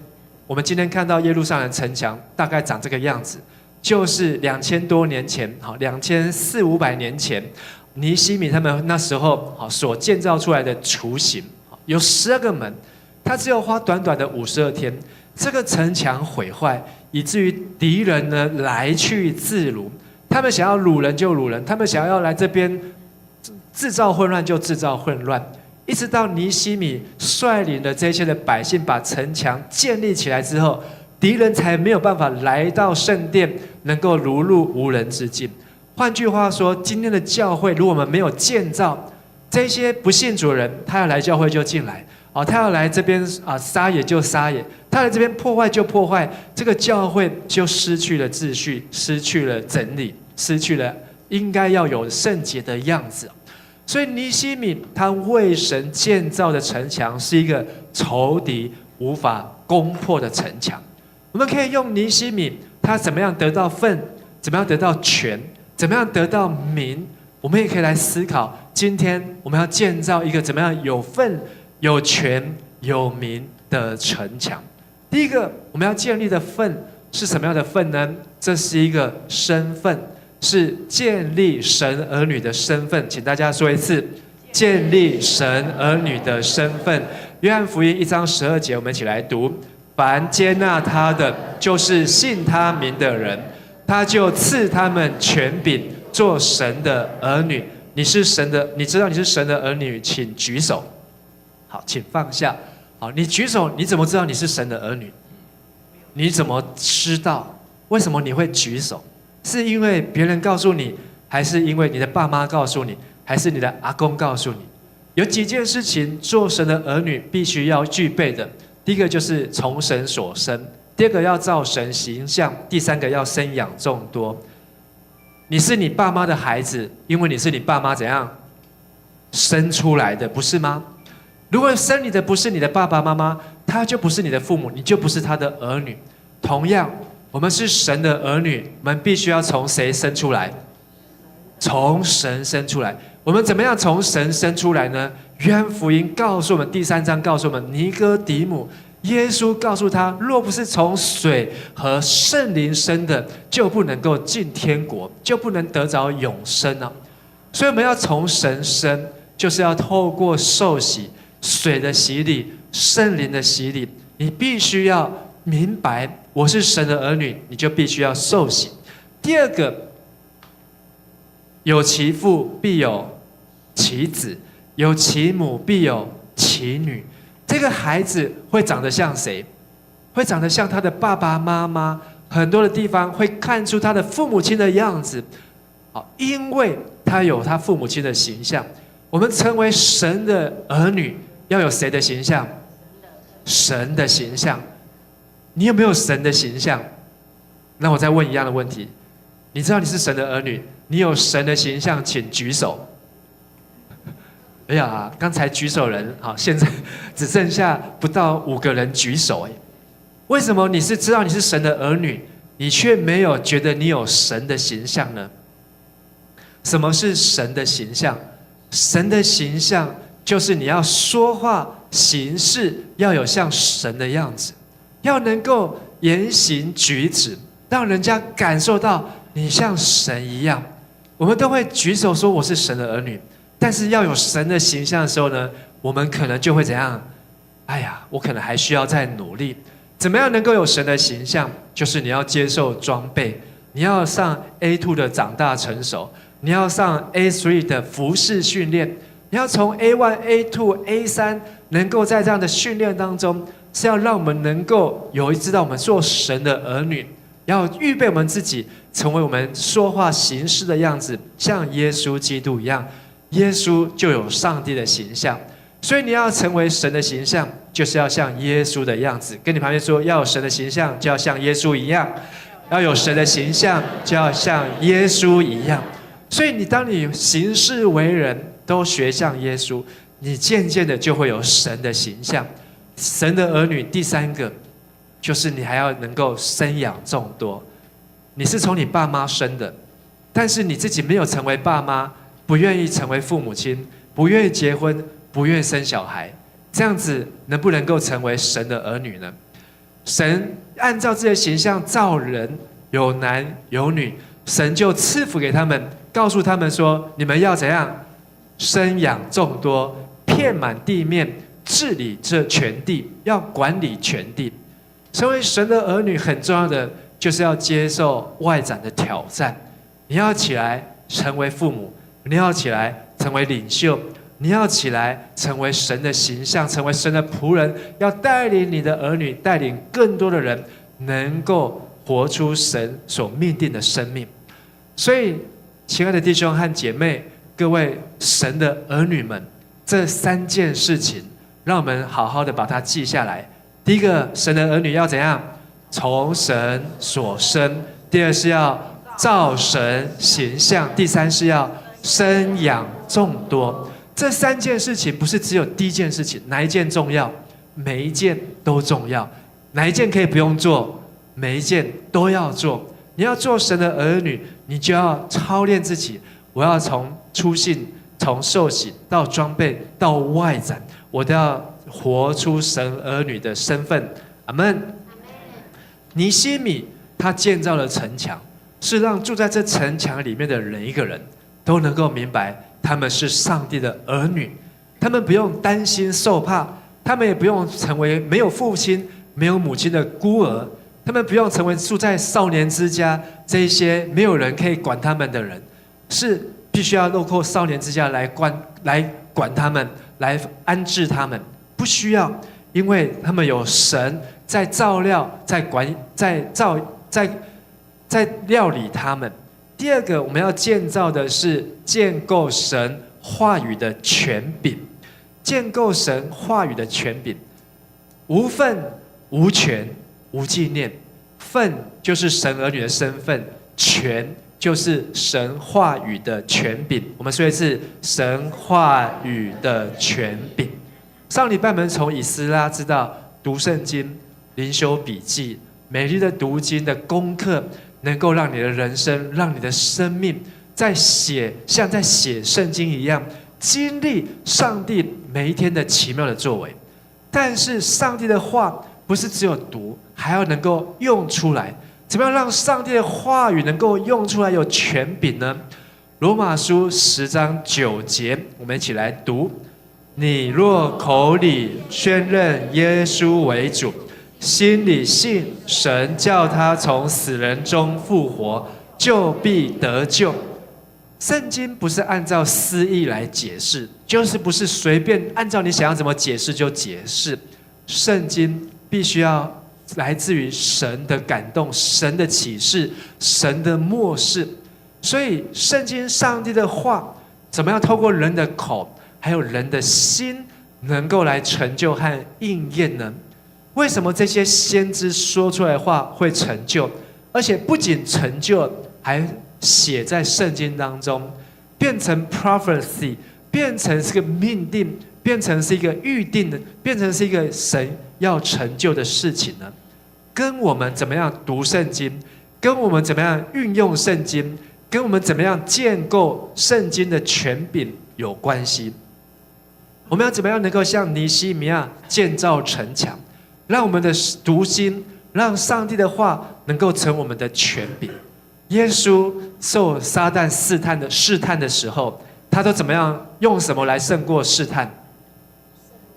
我们今天看到耶路撒冷城墙大概长这个样子，就是2000多年前，2400-500年前，尼希米他们那时候所建造出来的雏形，有12个门，他只有花短短的52天，这个城墙毁坏，以至于敌人呢来去自如，他们想要掳人就掳人，他们想要来这边制造混乱就制造混乱，一直到尼希米率领了这些的百姓把城墙建立起来之后，敌人才没有办法来到圣殿，能够如入无人之境。换句话说，今天的教会如果我们没有建造，这些不信主的人，他要来教会就进来，他要来这边撒野就撒野，他来这边破坏就破坏，这个教会就失去了秩序，失去了整理，失去了应该要有圣洁的样子。所以尼希米他为神建造的城墙是一个仇敌无法攻破的城墙。我们可以用尼希米他怎么样得到份，怎么样得到权，怎么样得到名？我们也可以来思考，今天我们要建造一个怎么样有份、有权、有名的城墙。第一个，我们要建立的份是什么样的份呢？这是一个身份，是建立神儿女的身份。请大家说一次，建立神儿女的身份。约翰福音1章12节，我们一起来读：凡接纳他的，就是信他名的人，他就赐他们权柄，做神的儿女。你是神的，你知道你是神的儿女，请举手。好，请放下。好，你举手，你怎么知道你是神的儿女？你怎么知道？为什么你会举手？是因为别人告诉你，还是因为你的爸妈告诉你，还是你的阿公告诉你？有几件事情做神的儿女必须要具备的。第一个就是从神所生，第二个要照神形象，第三个要生养众多。你是你爸妈的孩子，因为你是你爸妈怎样生出来的，不是吗？如果生你的不是你的爸爸妈妈，他就不是你的父母，你就不是他的儿女。同样，我们是神的儿女，我们必须要从谁生出来？从神生出来。我们怎么样从神生出来呢？约翰福音告诉我们，第3章告诉我们，尼哥底母，耶稣告诉他，若不是从水和圣灵生的，就不能够进天国，就不能得着永生啊。所以我们要从神生，就是要透过受洗，水的洗礼，圣灵的洗礼。你必须要明白，我是神的儿女，你就必须要受洗。第二个，有其父必有其子，有其母必有其女。这个孩子会长得像谁？会长得像他的爸爸妈妈，很多的地方会看出他的父母亲的样子。好，因为他有他父母亲的形象。我们成为神的儿女，要有谁的形象？神的形象。你有没有神的形象？那我再问一样的问题，你知道你是神的儿女，你有神的形象，请举手。哎呀，刚才举手人，好，现在只剩下不到5个人举手。哎，为什么你是知道你是神的儿女，你却没有觉得你有神的形象呢？什么是神的形象？神的形象就是你要说话行事要有像神的样子，要能够言行举止让人家感受到你像神一样。我们都会举手说我是神的儿女，但是要有神的形象的时候呢，我们可能就会怎样？哎呀，我可能还需要再努力。怎么样能够有神的形象？就是你要接受装备，你要上 A2 的长大成熟，你要上 A3 的服事训练，你要从 A1、A2、A3 能够在这样的训练当中，是要让我们能够知道我们做神的儿女，要预备我们自己成为我们说话行事的样子，像耶稣基督一样。耶稣就有上帝的形象，所以你要成为神的形象，就是要像耶稣的样子。跟你旁边说，要有神的形象，就要像耶稣一样；要有神的形象，就要像耶稣一样。所以当你行事为人都学像耶稣，你渐渐的就会有神的形象。神的儿女第3个，就是你还要能够生养众多。你是从你爸妈生的，但是你自己没有成为爸妈，不愿意成为父母亲，不愿意结婚，不愿意生小孩，这样子能不能够成为神的儿女呢？神按照自己的形象造人，有男有女，神就赐福给他们，告诉他们说，你们要怎样？生养众多，遍满地面，治理这全地，要管理全地。成为神的儿女很重要的就是要接受外展的挑战。你要起来成为父母，你要起来成为领袖，你要起来成为神的形象，成为神的仆人，要带领你的儿女，带领更多的人能够活出神所命定的生命。所以亲爱的弟兄和姐妹，各位神的儿女们，这3件事情让我们好好的把它记下来。第一个，神的儿女要怎样？从神所生。第二是要照神形象。第3是要生养众多。这3件事情不是只有第一件事情，哪一件重要？每一件都重要。哪一件可以不用做？每一件都要做。你要做神的儿女，你就要操练自己。我要从初信、从受洗到装备到外展，我都要活出神儿女的身份。阿们。尼希米他建造了城墙，是让住在这城墙里面的人一个人都能够明白，他们是上帝的儿女，他们不用担心受怕，他们也不用成为没有父亲、没有母亲的孤儿，他们不用成为住在少年之家这一些没有人可以管他们的人，是必须要透过少年之家来管他们，来安置他们，不需要，因为他们有神在照料，在料理他们。第二个，我们要建造的是建构神话语的权柄，建构神话语的权柄，无份、无权、无纪念。份就是神儿女的身份，权就是神话语的权柄。我们说的是神话语的权柄。上礼拜我们从以斯拉知道读圣经、灵修笔记、每日的读经的功课，能够让你的人生、让你的生命像在写圣经一样，经历上帝每一天的奇妙的作为。但是上帝的话不是只有读，还要能够用出来。怎么样让上帝的话语能够用出来有权柄呢？罗马书10章9节，我们一起来读：你若口里宣认耶稣为主，心里信神叫他从死人中复活，就必得救。圣经不是按照私意来解释，就是不是随便按照你想要怎么解释就解释。圣经必须要来自于神的感动、神的启示、神的默示。所以圣经上帝的话怎么样透过人的口还有人的心能够来成就和应验呢？为什么这些先知说出来的话会成就，而且不仅成就，还写在圣经当中，变成 prophecy， 变成是个命定，变成是一个预定的，变成是一个神要成就的事情呢？跟我们怎么样读圣经，跟我们怎么样运用圣经，跟我们怎么样建构圣经的权柄有关系。我们要怎么样能够像尼希米亚建造城墙，让我们的读经，让上帝的话能够成我们的权柄。耶稣受撒旦试探的时候，他都怎么样用什么来胜过试探？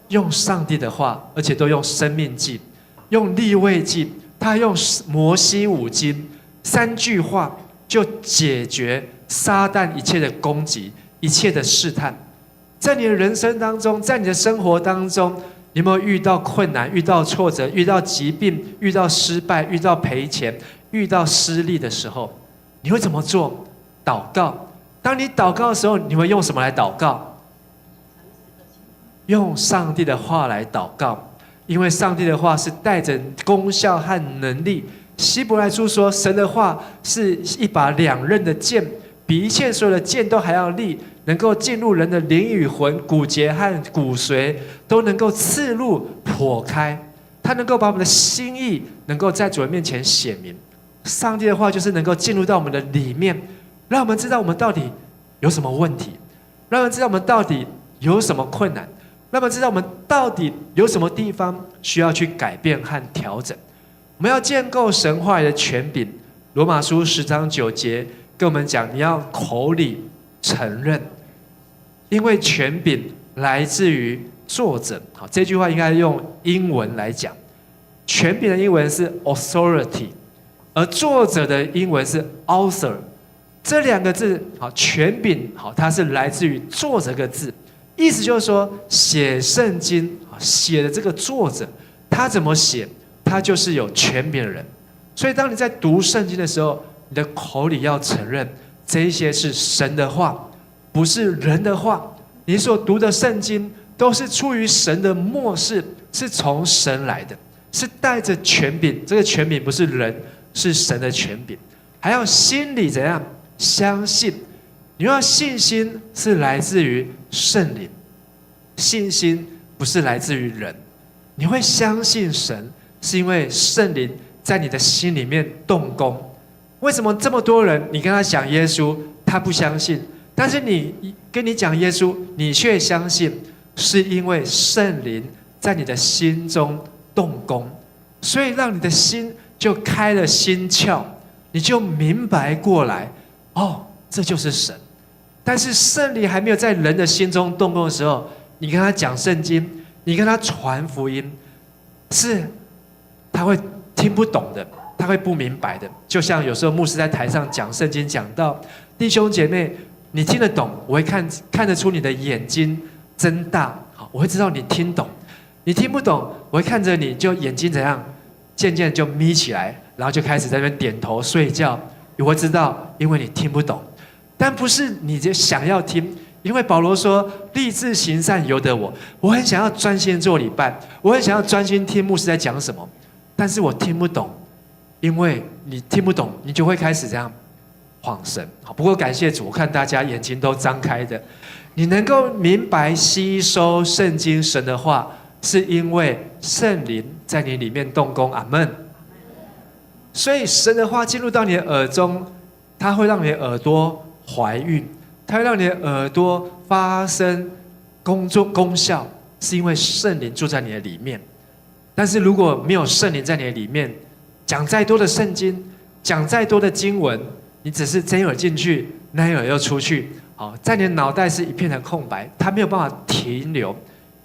用上帝的话，而且都用生命记，用利未记，他用摩西五经，3句话就解决撒旦一切的攻击，一切的试探。在你的人生当中，在你的生活当中，你有没有遇到困难、遇到挫折、遇到疾病、遇到失败、遇到赔钱、遇到失利的时候，你会怎么做？祷告。当你祷告的时候，你会用什么来祷告？用上帝的话来祷告，因为上帝的话是带着功效和能力。希伯来书说，神的话是一把2刃的剑，比一切所有的剑都还要利，能够进入人的灵与魂、骨节和骨髓，都能够刺入剖开。它能够把我们的心意能够在主人面前显明。上帝的话就是能够进入到我们的里面，让我们知道我们到底有什么问题，让我们知道我们到底有什么困难，让我们知道我们到底有什么地方需要去改变和调整。我们要建构神话语的权柄。罗马书10章9节跟我们讲，你要口里承认，因为权柄来自于作者。好，这句话应该用英文来讲，权柄的英文是 authority， 而作者的英文是 author。这2个字，好，权柄，好，它是来自于作者这个字，意思就是说，写圣经写的这个作者，他怎么写，他就是有权柄的人。所以，当你在读圣经的时候，你的口里要承认，这一些是神的话，不是人的话。你所读的圣经都是出于神的默示，是从神来的，是带着权柄。这个权柄不是人，是神的权柄。还要心里怎样相信？你要信心是来自于圣灵，信心不是来自于人。你会相信神，是因为圣灵在你的心里面动工。为什么这么多人，你跟他讲耶稣，他不相信？但是跟你讲耶稣，你却相信，是因为圣灵在你的心中动工，所以让你的心就开了心窍，你就明白过来，哦，这就是神。但是圣灵还没有在人的心中动工的时候，你跟他讲圣经，你跟他传福音，是他会听不懂的，他会不明白的。就像有时候牧师在台上讲圣经，讲到弟兄姐妹，你听得懂，我会看得出你的眼睛睁大，好，我会知道你听懂。你听不懂，我会看着你就眼睛怎样，渐渐就眯起来，然后就开始在那边点头睡觉。我会知道，因为你听不懂，但不是你就想要听。因为保罗说：“立志行善由得我。”我很想要专心做礼拜，我很想要专心听牧师在讲什么，但是我听不懂，因为你听不懂，你就会开始这样晃神。好，不过感谢主，我看大家眼睛都张开的，你能够明白吸收圣经神的话，是因为圣灵在你里面动工。阿们。所以神的话进入到你的耳中，它会让你的耳朵怀孕，它会让你的耳朵发生功效，是因为圣灵住在你的里面。但是如果没有圣灵在你的里面，讲再多的圣经，讲再多的经文，你只是这一耳进去，那一耳又出去，好，在你的脑袋是一片的空白，它没有办法停留。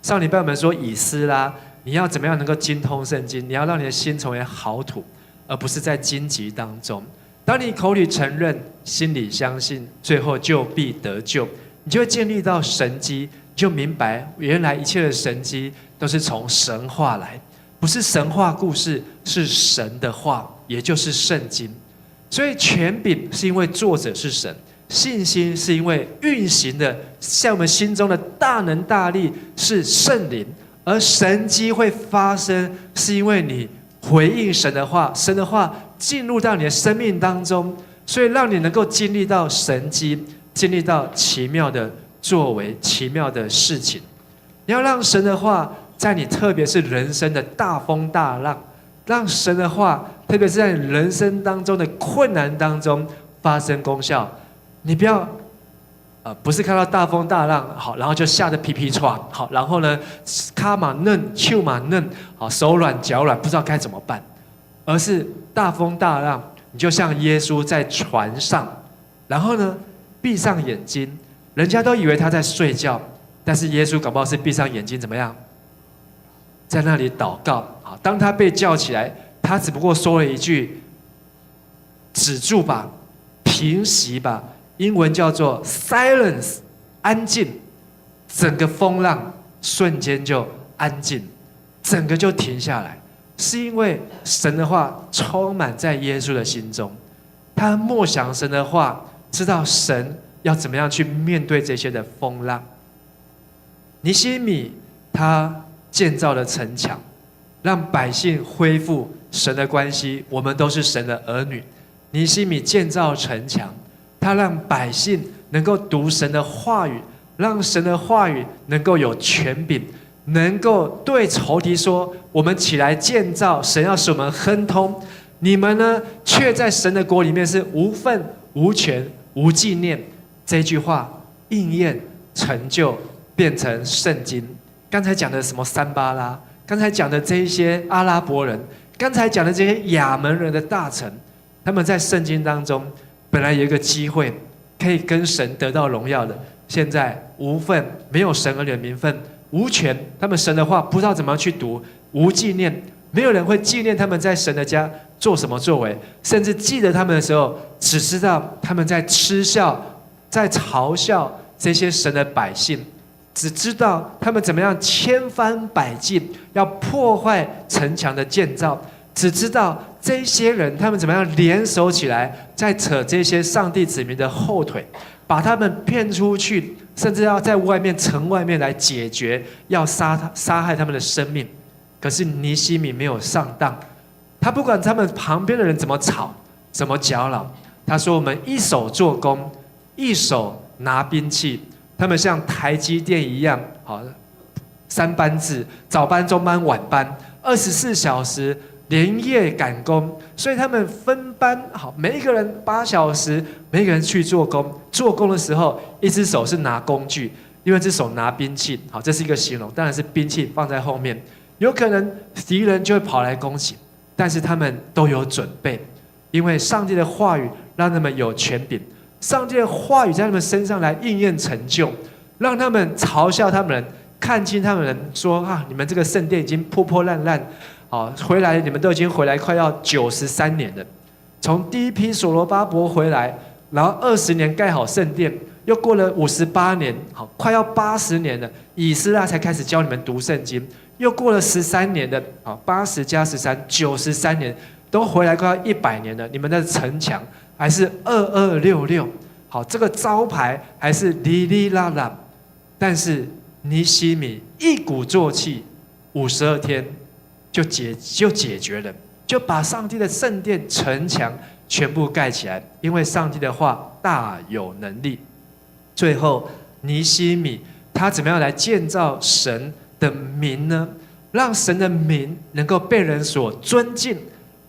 上礼拜我们说以斯拉，你要怎么样能够精通圣经？你要让你的心成为好土，而不是在荆棘当中。当你口里承认，心里相信，最后就必得救，你就会建立到神迹，你就明白原来一切的神迹都是从神话来，不是神话故事，是神的话，也就是圣经。所以权柄是因为作者是神，信心是因为运行的在我们心中的大能大力是圣灵，而神迹会发生是因为你回应神的话，神的话进入到你的生命当中，所以让你能够经历到神迹，经历到奇妙的作为，奇妙的事情。你要让神的话在你特别是人生的大风大浪，让神的话特别是在你人生当中的困难当中发生功效。你不要不是看到大风大浪好，然后就吓得皮皮喘好，然后呢卡嘛嫩手嘛嫩好，手软脚软不知道该怎么办，而是大风大浪，你就像耶稣在船上，然后呢闭上眼睛，人家都以为他在睡觉，但是耶稣搞不好是闭上眼睛怎么样，在那里祷告。好，当他被叫起来，他只不过说了一句止住吧，平息吧，英文叫做 silence， 安静，整个风浪瞬间就安静，整个就停下来，是因为神的话充满在耶稣的心中，他默想神的话，知道神要怎么样去面对这些的风浪。尼希米他建造了城墙，让百姓恢复神的关系，我们都是神的儿女。尼希米建造城墙，他让百姓能够读神的话语，让神的话语能够有权柄，能够对仇敌说：我们起来建造，神要使我们亨通。你们呢，却在神的国里面是无份、无权、无纪念。这句话应验成就，变成圣经。刚才讲的什么三巴拉，刚才讲的这一些阿拉伯人，刚才讲的这些亚门人的大臣，他们在圣经当中本来有一个机会可以跟神得到荣耀的，现在无份，没有神儿女的名分；无权，他们神的话不知道怎么样去读；无纪念，没有人会纪念他们在神的家做什么作为，甚至记得他们的时候，只知道他们在嗤笑，在嘲笑这些神的百姓，只知道他们怎么样千方百计要破坏城墙的建造，只知道这些人他们怎么样联手起来，在扯这些上帝子民的后腿，把他们骗出去，甚至要在外面城外面来解决，要杀害他们的生命。可是尼希米没有上当，他不管他们旁边的人怎么吵，怎么搅扰，他说：我们一手做工，一手拿兵器。他们像台积电一样，好，3班制，早班、中班、晚班，24小时连夜赶工，所以他们分班，好，每一个人8小时，每一个人去做工。做工的时候，一只手是拿工具，另外一只手拿兵器，好，这是一个形容，当然是兵器放在后面，有可能敌人就会跑来攻击，但是他们都有准备，因为上帝的话语让他们有权柄，上帝的话语在他们身上来应验成就，让他们嘲笑他们人，看清他们人，说啊，你们这个圣殿已经破破烂烂。好，回来你们都已经回来快要93年了，从第一批所罗巴伯回来，然后20年盖好圣殿，又过了58年，好，快要80年了，以斯拉才开始教你们读圣经，又过了13年的，好，80加13，93年，都回来快要100年了，你们的城墙还是2266，好，这个招牌还是哩哩啦啦，但是尼希米一鼓作气，52天。就解决了，就把上帝的圣殿城墙全部盖起来，因为上帝的话大有能力。最后，尼希米他怎么样来建造神的名呢？让神的名能够被人所尊敬，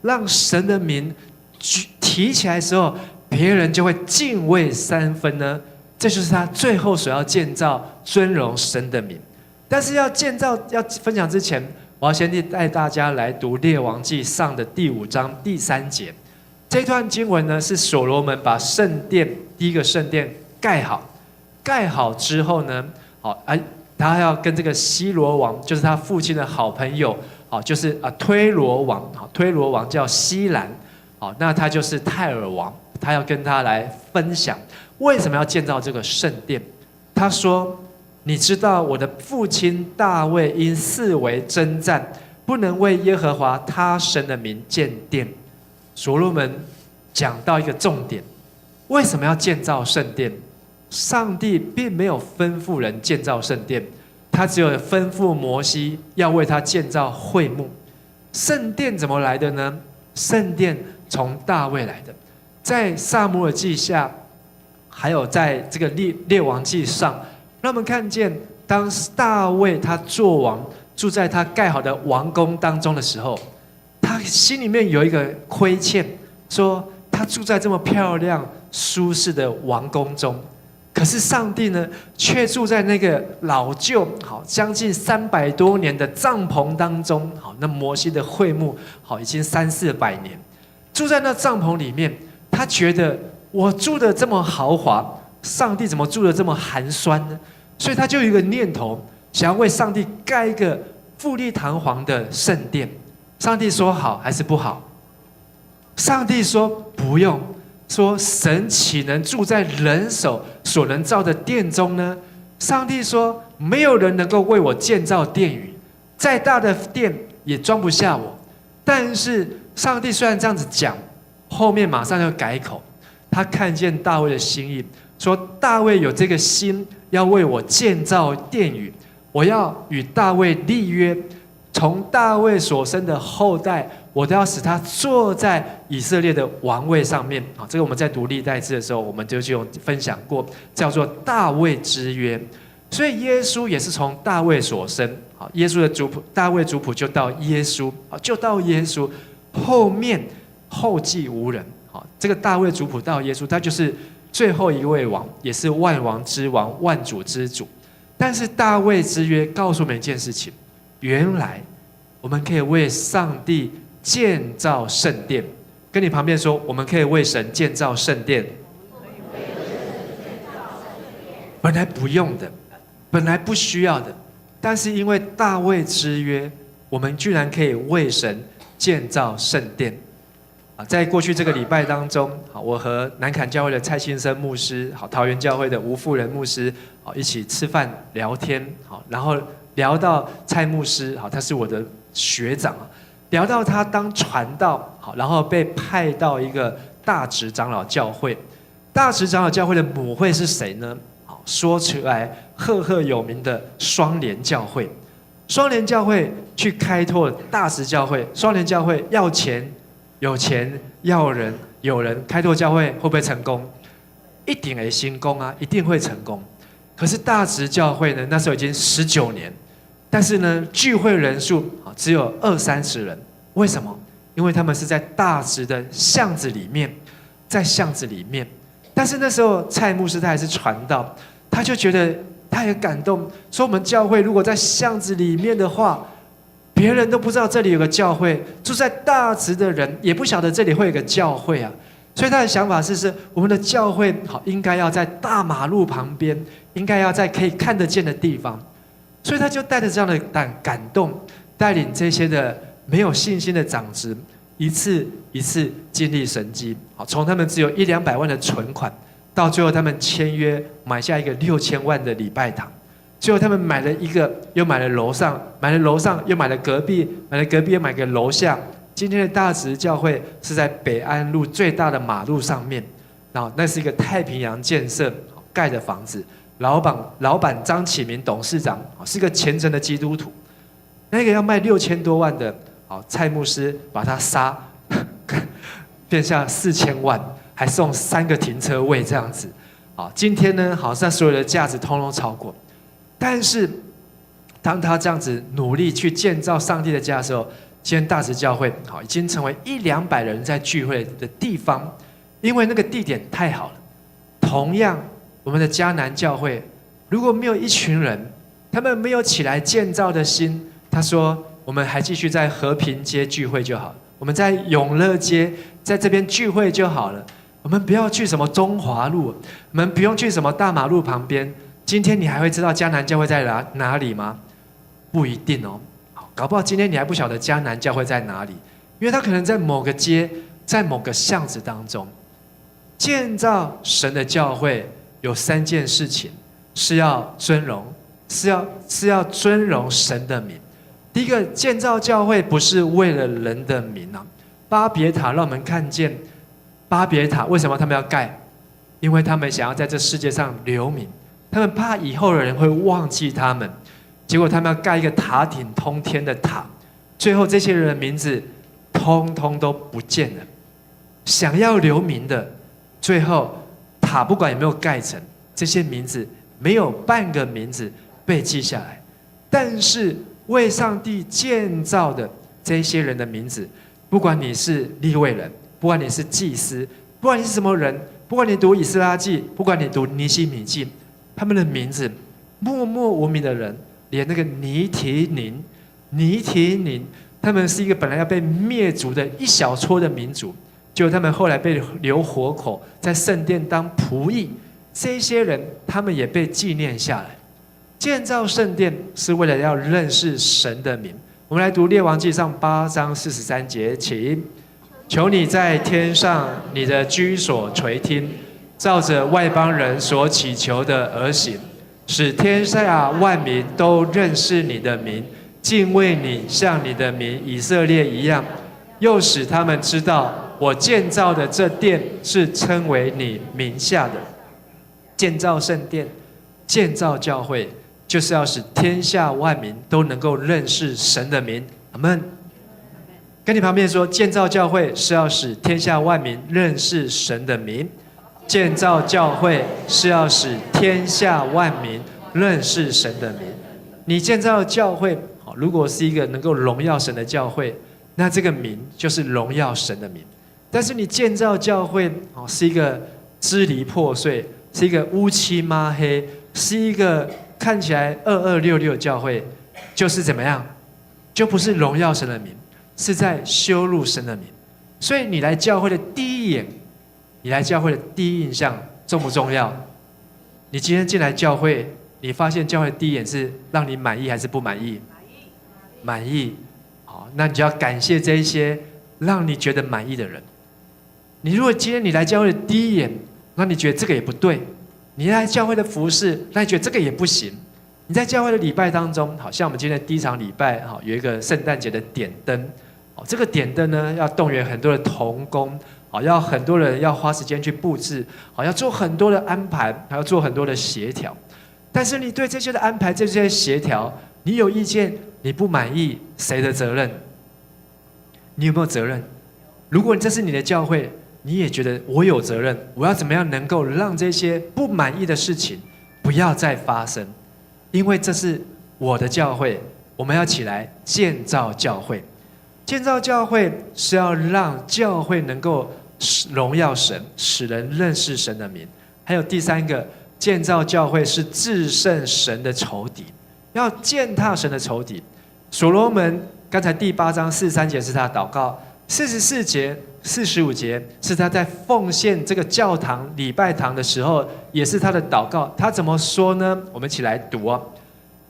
让神的名提起来的时候，别人就会敬畏3分呢？这就是他最后所要建造尊荣神的名。但是要分享之前，我要先带大家来读《列王纪上》的第5章第3节。这段经文呢，是所罗门把圣殿第一个圣殿盖好之后呢，他要跟这个西罗王，就是他父亲的好朋友，就是推罗王，推罗王叫西兰，那他就是泰尔王，他要跟他来分享为什么要建造这个圣殿。他说，你知道我的父亲大卫因四围征战，不能为耶和华他神的名建殿。所罗门讲到一个重点，为什么要建造圣殿？上帝并没有吩咐人建造圣殿，他只有吩咐摩西要为他建造会幕。圣殿怎么来的呢？圣殿从大卫来的，在撒母耳记下，还有在这个列王记上。让我们看见，当大卫他做王，住在他盖好的王宫当中的时候，他心里面有一个亏欠，说他住在这么漂亮舒适的王宫中，可是上帝呢，却住在那个老旧将近300多年的帐篷当中。那摩西的会幕已经300-400年，住在那帐篷里面，他觉得我住的这么豪华，上帝怎么住的这么寒酸呢？所以他就有一个念头，想要为上帝盖一个富丽堂皇的圣殿。上帝说好还是不好？上帝说不用，说神岂能住在人手所能造的殿中呢？上帝说没有人能够为我建造殿宇，再大的殿也装不下我。但是上帝虽然这样子讲，后面马上就改口，他看见大卫的心意，说大卫有这个心要为我建造殿宇，我要与大卫立约，从大卫所生的后代，我都要使他坐在以色列的王位上面。这个我们在读历代志的时候，我们就有分享过，叫做大卫之约。所以耶稣也是从大卫所生，耶稣的族谱，大卫族谱就到耶稣，后面后继无人。这个大卫族谱到耶稣，他就是最后一位王，也是万王之王，万主之主。但是大卫之约告诉我们一件事情，原来我们可以为上帝建造圣殿。跟你旁边说，我们可以为神建造圣殿。本来不用的，本来不需要的，但是因为大卫之约，我们居然可以为神建造圣殿。在过去这个礼拜当中，我和南崁教会的蔡先生牧师，桃园教会的吴富仁牧师，一起吃饭聊天，然后聊到蔡牧师，他是我的学长，聊到他当传道，然后被派到一个大直长老教会。大直长老教会的母会是谁呢？说出来赫赫有名的双连教会。双连教会去开拓大直教会，双连教会要钱。有钱要人，有人开拓教会会不会成功？一定会成功啊，一定会成功。可是大直教会呢，那时候已经19年，但是呢，聚会人数只有20-30人。为什么？因为他们是在大直的巷子里面，在巷子里面。但是那时候蔡牧师他还是传道，他就觉得他也感动，说我们教会如果在巷子里面的话，别人都不知道这里有个教会，住在大直的人也不晓得这里会有个教会啊。所以他的想法是我们的教会好应该要在大马路旁边，应该要在可以看得见的地方。所以他就带着这样的感动，带领这些的没有信心的长子，一次一次经历神迹。好，从他们只有100-200万的存款，到最后他们签约买下一个6000万的礼拜堂。最后他们买了一个，又买了楼上，买了楼上又买了隔壁，买了隔壁又买个楼下。今天的大直教会是在北安路最大的马路上面，然后那是一个太平洋建设盖的房子。老板张启明董事长是个虔诚的基督徒，那个要卖6000多万的，蔡牧师把他杀，变下4000万，还送3个停车位这样子。今天呢，好像所有的价值通通超过。但是当他这样子努力去建造上帝的家的时候，今天大直教会已经成为100-200人在聚会的地方，因为那个地点太好了。同样，我们的迦南教会如果没有一群人，他们没有起来建造的心，他说我们还继续在和平街聚会就好了，我们在永乐街在这边聚会就好了，我们不要去什么中华路，我们不用去什么大马路旁边。今天你还会知道迦南教会在哪里吗？不一定哦。搞不好今天你还不晓得迦南教会在哪里，因为他可能在某个街，在某个巷子当中。建造神的教会有3件事情是要尊荣，是要尊荣神的名。第一个，建造教会不是为了人的名啊。巴别塔让我们看见，巴别塔为什么他们要盖？因为他们想要在这世界上留名，他们怕以后的人会忘记他们。结果他们要盖一个塔顶通天的塔，最后这些人的名字通通都不见了。想要留名的，最后塔不管有没有盖成，这些名字没有半个名字被记下来。但是为上帝建造的这些人的名字，不管你是利未人，不管你是祭司，不管你是什么人，不管你读以斯拉记，不管你读尼希米记，他们的名字默默无名的人，连那个尼提宁，他们是一个本来要被灭族的一小撮的民族，结果他们后来被流活口，在圣殿当仆役。这些人他们也被纪念下来。建造圣殿是为了要认识神的名。我们来读列王记上8章43节，请：求你在天上你的居所垂听，照着外邦人所祈求的而行，使天下万民都认识你的名，敬畏你，像你的名以色列一样，又使他们知道我建造的这殿是称为你名下的。建造圣殿，建造教会，就是要使天下万民都能够认识神的名。阿们。跟你旁边说，建造教会是要使天下万民认识神的名。建造教会是要使天下万民认识神的名。你建造教会，如果是一个能够荣耀神的教会，那这个名就是荣耀神的名。但是你建造教会是一个支离破碎，是一个乌漆抹黑，是一个看起来2266教会，就是怎么样？就不是荣耀神的名，是在羞辱神的名。所以你来教会的第一眼，你来教会的第一印象重不重要？你今天进来教会，你发现教会的第一眼是让你满意还是不满意？满意。好，那你就要感谢这一些让你觉得满意的人。你如果今天你来教会的第一眼，那你觉得这个也不对，你来教会的服事，那你觉得这个也不行。你在教会的礼拜当中，好像我们今天的第一场礼拜，有一个圣诞节的点灯，这个点灯呢，要动员很多的同工，要很多人要花时间去布置，要做很多的安排，还要做很多的协调。但是你对这些的安排、这些协调，你有意见，你不满意，谁的责任？你有没有责任？如果这是你的教会，你也觉得我有责任，我要怎么样能够让这些不满意的事情不要再发生？因为这是我的教会，我们要起来建造教会。建造教会是要让教会能够荣耀神，使人认识神的名。还有第三个，建造教会是制胜神的仇敌，要践踏神的仇敌。所罗门刚才第8章43节是他的祷告，44节、45节是他在奉献这个教堂礼拜堂的时候，也是他的祷告。他怎么说呢？我们一起来读哦。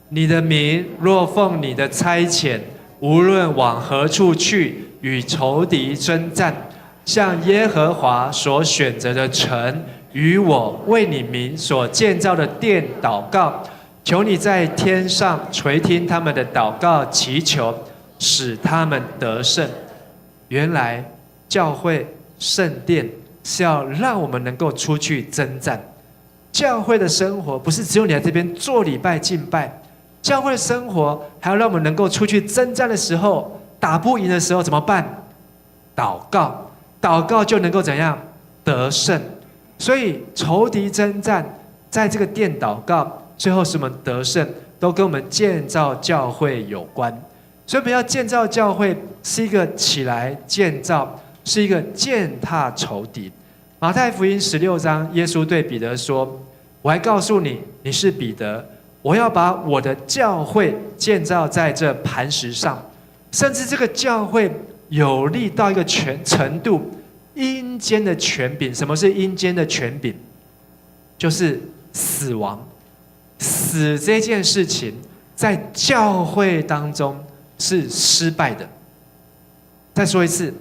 你的民若奉你的差遣，无论往何处去，与仇敌征战，向耶和华所选择的城，与我为你民所建造的殿祷告，求你在天上垂听他们的祷告祈求，使他们得胜。原来教会圣殿是要让我们能够出去征战。教会的生活不是只有你在这边做礼拜敬拜，教会的生活还要让我们能够出去征战的时候，打不赢的时候怎么办？祷告，祷告就能够怎样？得胜。所以仇敌征战，在这个殿祷告，最后使我们得胜，都跟我们建造教会有关。所以我们要建造教会，是一个起来建造，是一个践踏仇敌。马太福音16章，耶稣对彼得说：我还告诉你，你是彼得，我要把我的教会建造在这磐石上。甚至这个教会有力到一个程度，阴间的权柄。什么是阴间的权柄？就是死亡。死这件事情在教会当中是失败的。再说一次，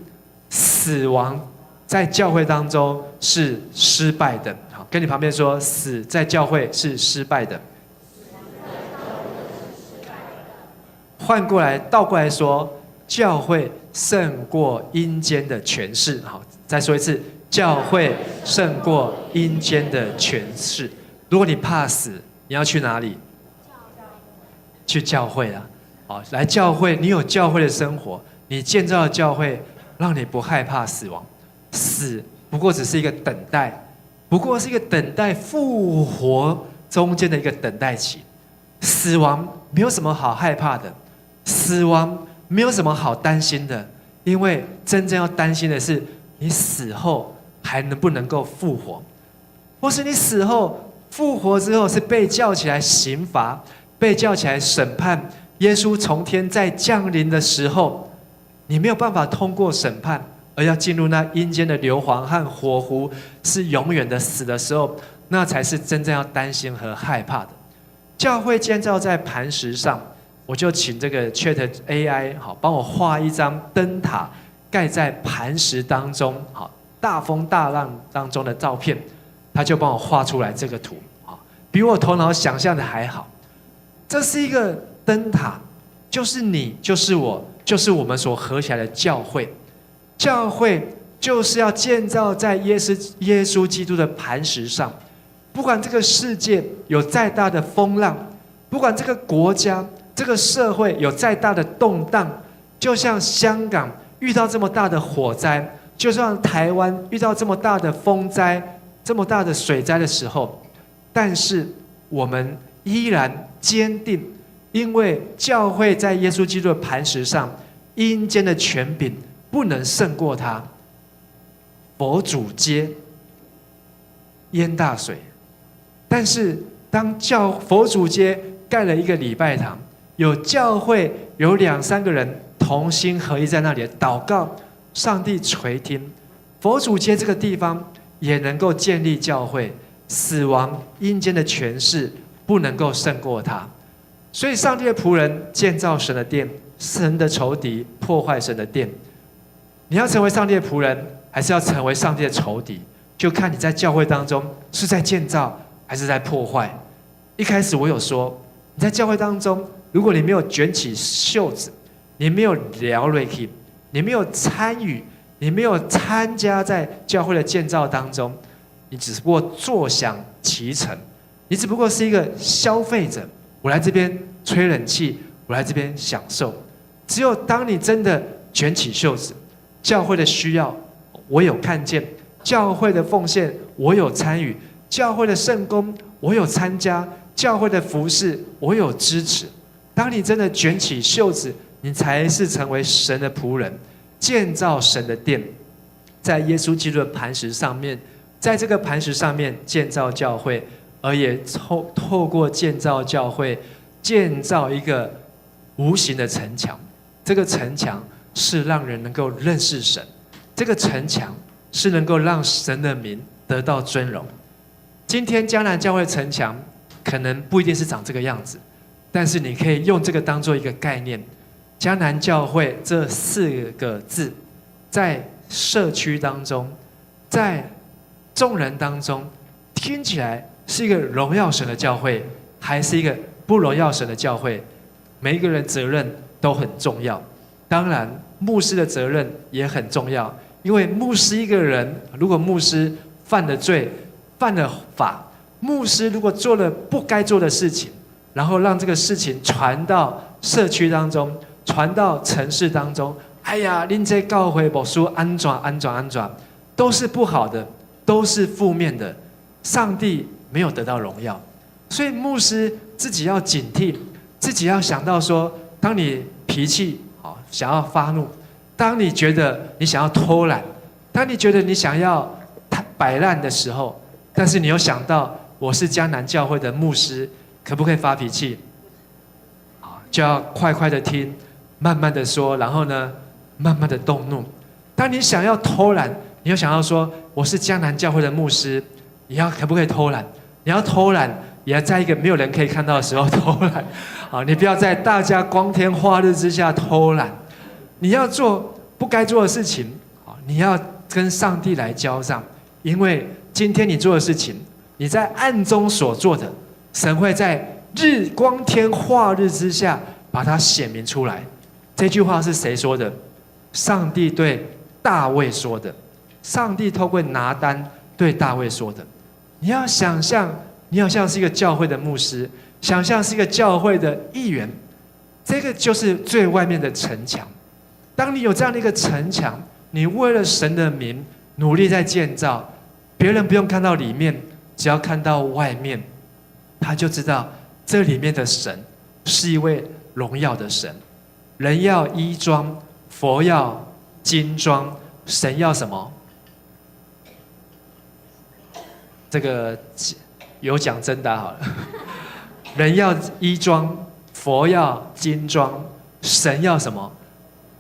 死亡在教会当中是失败的。好，跟你旁边说，死在教会是失败的。换过来，倒过来说，教会胜过阴间的权势。好，再说一次，教会胜过阴间的权势。如果你怕死，你要去哪里？去教会啊！好，来教会，你有教会的生活，你建造的教会，让你不害怕死亡。死不过只是一个等待，不过是一个等待复活中间的一个等待期。死亡没有什么好害怕的，死亡没有什么好担心的，因为真正要担心的是你死后还能不能够复活，或是你死后复活之后是被叫起来刑罚，被叫起来审判。耶稣从天再降临的时候，你没有办法通过审判，而要进入那阴间的硫磺和火湖，是永远的死的时候，那才是真正要担心和害怕的。教会建造在磐石上，我就请这个 Chat AI 好帮我画一张灯塔盖在磐石当中，好大风大浪当中的照片，他就帮我画出来这个图，比我头脑想象的还好。这是一个灯塔，就是你，就是我，就是我们所合起来的教会。教会就是要建造在耶稣基督的磐石上。不管这个世界有再大的风浪，不管这个国家、这个社会有再大的动荡，就像香港遇到这么大的火灾，就像台湾遇到这么大的风灾、这么大的水灾的时候，但是我们依然坚定，因为教会在耶稣基督的磐石上，阴间的权柄不能胜过他。佛祖街淹大水，但是当佛祖街盖了一个礼拜堂，有教会有2-3个人同心合一在那里祷告，上帝垂听，佛祖街这个地方也能够建立教会，死亡阴间的权势不能够胜过他。所以上帝的仆人建造神的殿，神的仇敌破坏神的殿。你要成为上帝的仆人，还是要成为上帝的仇敌，就看你在教会当中是在建造还是在破坏。一开始我有说，你在教会当中，如果你没有卷起袖子，你没有聊瑞克，你没有参与，你没有参加在教会的建造当中，你只不过坐享其成，你只不过是一个消费者。我来这边吹冷气，我来这边享受。只有当你真的卷起袖子，教会的需要我有看见，教会的奉献我有参与，教会的圣工我有参加，教会的服事我有支持。当你真的卷起袖子，你才是成为神的仆人，建造神的殿，在耶稣基督的磐石上面，在这个磐石上面建造教会，而也透过建造教会，建造一个无形的城墙。这个城墙是让人能够认识神，这个城墙是能够让神的名得到尊荣。今天迦南教会的城墙可能不一定是长这个样子，但是你可以用这个当做一个概念。迦南教会这4个字，在社区当中，在众人当中，听起来是一个荣耀神的教会，还是一个不荣耀神的教会？每一个人责任都很重要，当然牧师的责任也很重要，因为牧师一个人，如果牧师犯了罪、犯了法，牧师如果做了不该做的事情，然后让这个事情传到社区当中，传到城市当中，哎呀，恁这教会牧师安怎，都是不好的，都是负面的，上帝没有得到荣耀。所以牧师自己要警惕，自己要想到说，当你脾气好，想要发怒，当你觉得你想要偷懒，当你觉得你想要摆烂的时候，但是你又想到我是迦南教会的牧师，可不可以发脾气？就要快快的听，慢慢的说，然后呢，慢慢的动怒。当你想要偷懒，你又想要说我是迦南教会的牧师，你要可不可以偷懒？你要偷懒，也要在一个没有人可以看到的时候偷懒。你不要在大家光天化日之下偷懒。你要做不该做的事情，你要跟上帝来交账，因为今天你做的事情，你在暗中所做的，神会在光天化日之下把它显明出来。这句话是谁说的？上帝对大卫说的，上帝透过拿单对大卫说的。你要想象，你好像是一个教会的牧师，想象是一个教会的议员，这个就是最外面的城墙。当你有这样的一个城墙，你为了神的名努力在建造，别人不用看到里面，只要看到外面，他就知道这里面的神是一位荣耀的神。人要衣装，佛要金装，神要什么？这个有奖征答好了。人要衣装，佛要金装，神要什么？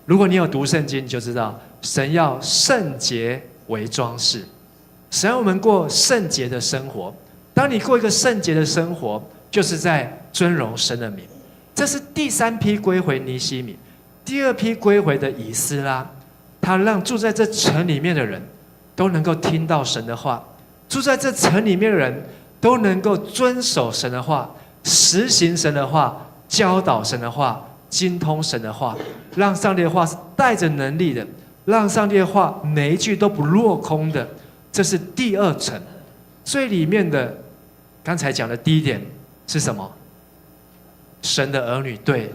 如果你有读圣经，你就知道神要圣洁为装饰。神要我们过圣洁的生活。当你过一个圣洁的生活，就是在尊荣神的名。这是第3批归回尼西米，第2批归回的以斯拉，他让住在这城里面的人都能够听到神的话，住在这城里面的人都能够遵守神的话，实行神的话，教导神的话，精通神的话，让上帝的话是带着能力的，让上帝的话每一句都不落空的。这是第2层，最里面的。刚才讲的第1点是什么？神的儿女，对，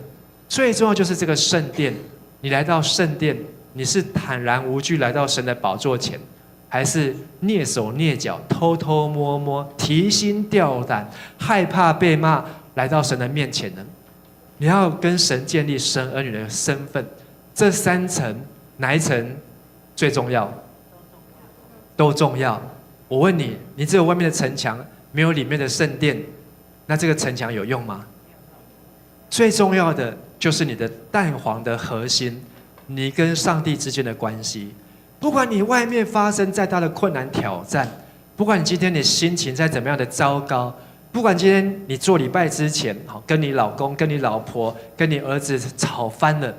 最重要就是这个圣殿。你来到圣殿，你是坦然无惧来到神的宝座前，还是蹑手蹑脚、偷偷摸摸、提心吊胆、害怕被骂来到神的面前呢？你要跟神建立神儿女的身份，这3层哪一层最重要？都重要。我问你，你只有外面的城墙，没有里面的圣殿，那这个城墙有用吗？最重要的就是你的蛋黄的核心，你跟上帝之间的关系。不管你外面发生再大的困难挑战，不管你今天你心情再怎么样的糟糕，不管今天你做礼拜之前跟你老公、跟你老婆、跟你儿子吵翻了，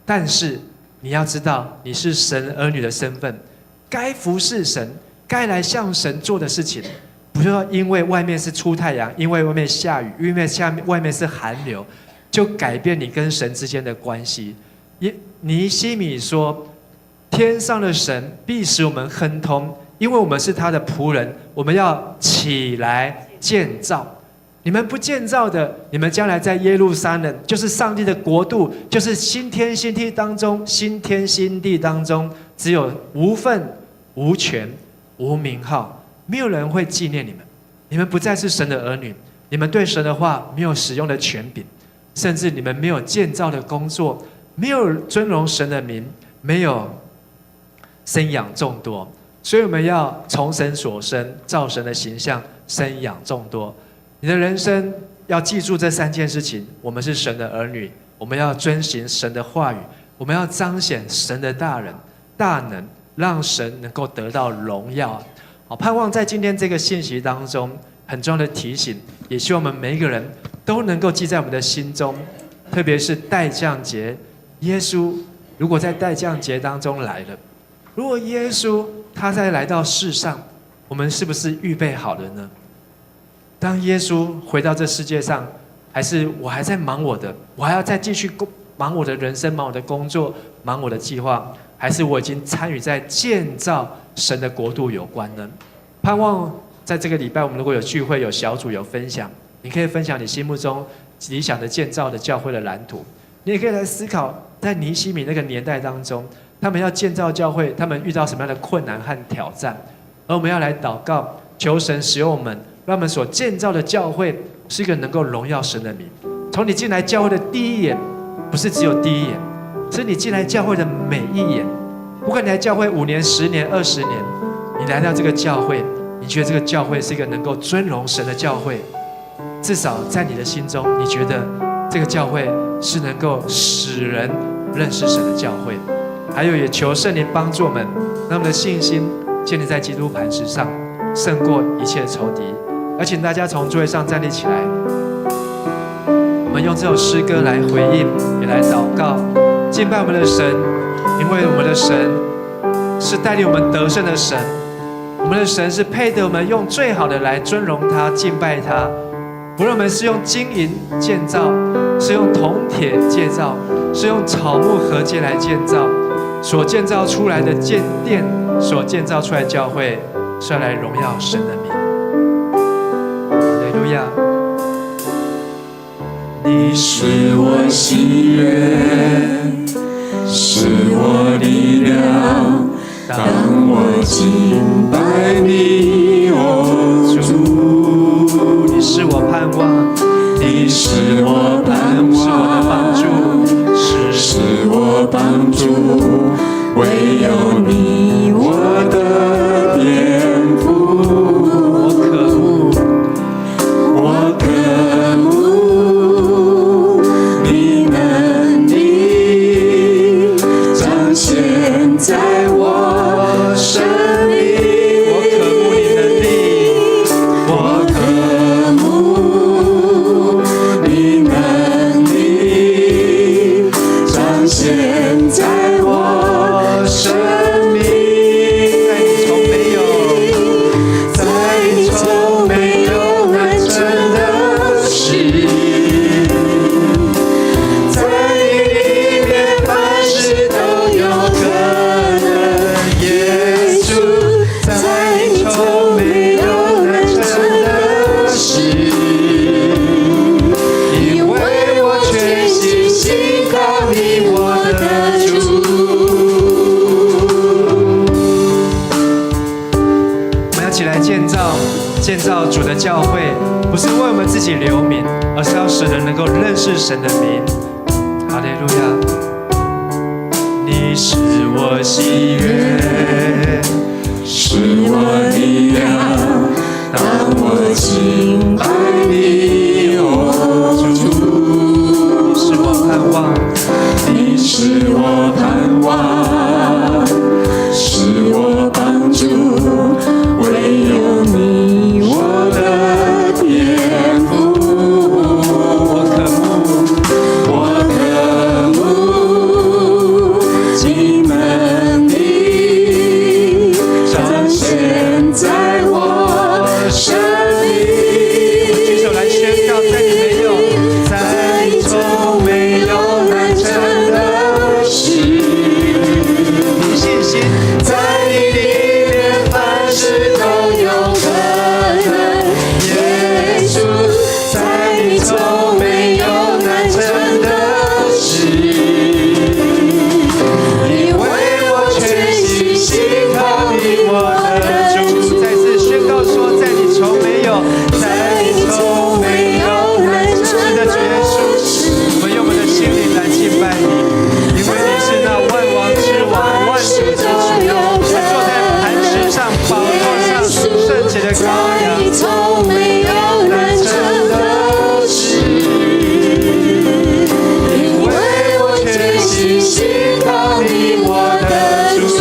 但是你要知道你是神儿女的身份，该服侍神，该来向神做的事情，不要因为外面是出太阳，因为外面下雨，因为外面是寒流，就改变你跟神之间的关系。尼西米说，天上的神必使我们亨通，因为我们是他的仆人，我们要起来建造。你们不建造的，你们将来在耶路撒冷，就是上帝的国度，就是新天新地当中，新天新地当中，只有无份、无权、无名号，没有人会纪念你们。你们不再是神的儿女，你们对神的话没有使用的权柄，甚至你们没有建造的工作，没有尊荣神的名，没有生养众多。所以我们要从神所生，照神的形象，生养众多。你的人生要记住这3件事情：我们是神的儿女，我们要遵行神的话语，我们要彰显神的大能，让神能够得到荣耀。好，盼望在今天这个信息当中，很重要的提醒，也希望我们每一个人都能够记在我们的心中。特别是代降节，耶稣如果在代降节当中来了，如果耶稣他再来到世上，我们是不是预备好了呢？当耶稣回到这世界上，还是我还在忙我的，我还要再继续忙我的人生，忙我的工作，忙我的计划，还是我已经参与在建造神的国度有关呢？盼望在这个礼拜，我们如果有聚会、有小组、有分享，你可以分享你心目中理想的建造的教会的蓝图。你也可以来思考，在尼希米那个年代当中，他们要建造教会，他们遇到什么样的困难和挑战？而我们要来祷告，求神使用我们，让我们所建造的教会是一个能够荣耀神的名。从你进来教会的第一眼，不是只有第一眼，是你进来教会的每一眼。不管你来教会5年、10年、20年，你来到这个教会，你觉得这个教会是一个能够尊荣神的教会，至少在你的心中，你觉得这个教会是能够使人认识神的教会。还有，也求圣灵帮助我们，让我们的信心建立在基督磐石上，胜过一切仇敌。而请大家从座位上站立起来，我们用这首诗歌来回应，也来祷告，敬拜我们的神，因为我们的神是带领我们得胜的神，我们的神是配得我们用最好的来尊荣他、敬拜他。无论我们是用金银建造，是用铜铁建造，是用草木禾秸来建造，所建造出来的殿，所建造出来的教会，是要来荣耀神的名。哈利路亚！你是我喜悦，是我力量，当我敬拜你，哦主，你是我盼望，你是我盼望，是我帮助，唯有你我的天父，我渴慕你能力彰显在我生命，我渴慕你能力彰显在我生命，在你从没有完成的事，在你里面凡事都有可能，耶稣，在你从没有完成的事，因为我全心信靠你，我的主。我们要起来建造主的教会，不是为我们自己留名，而是要使人能够认识神的名。哈利路亚！你是我喜悦，是我力量，当我敬拜你，哦主，你是我盼望，你是我盼望，是我帮助，唯有你我的天父，我渴慕你能力彰显在我生命，举手来宣在你从没有难成的事，因为我全心信靠你，我的主。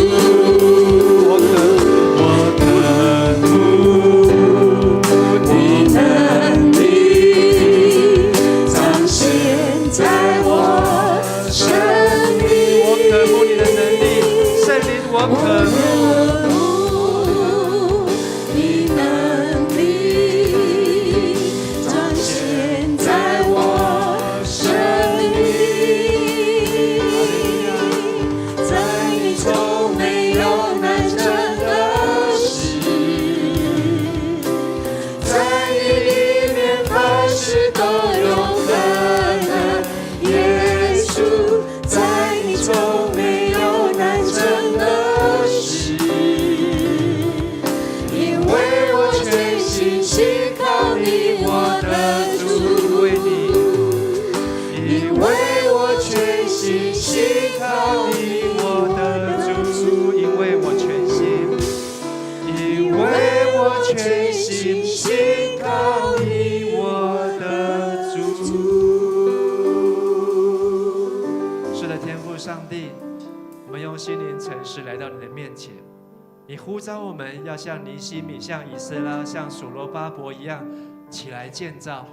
你呼召我们要像尼希米、像以斯拉、像所罗巴伯一样起来建造，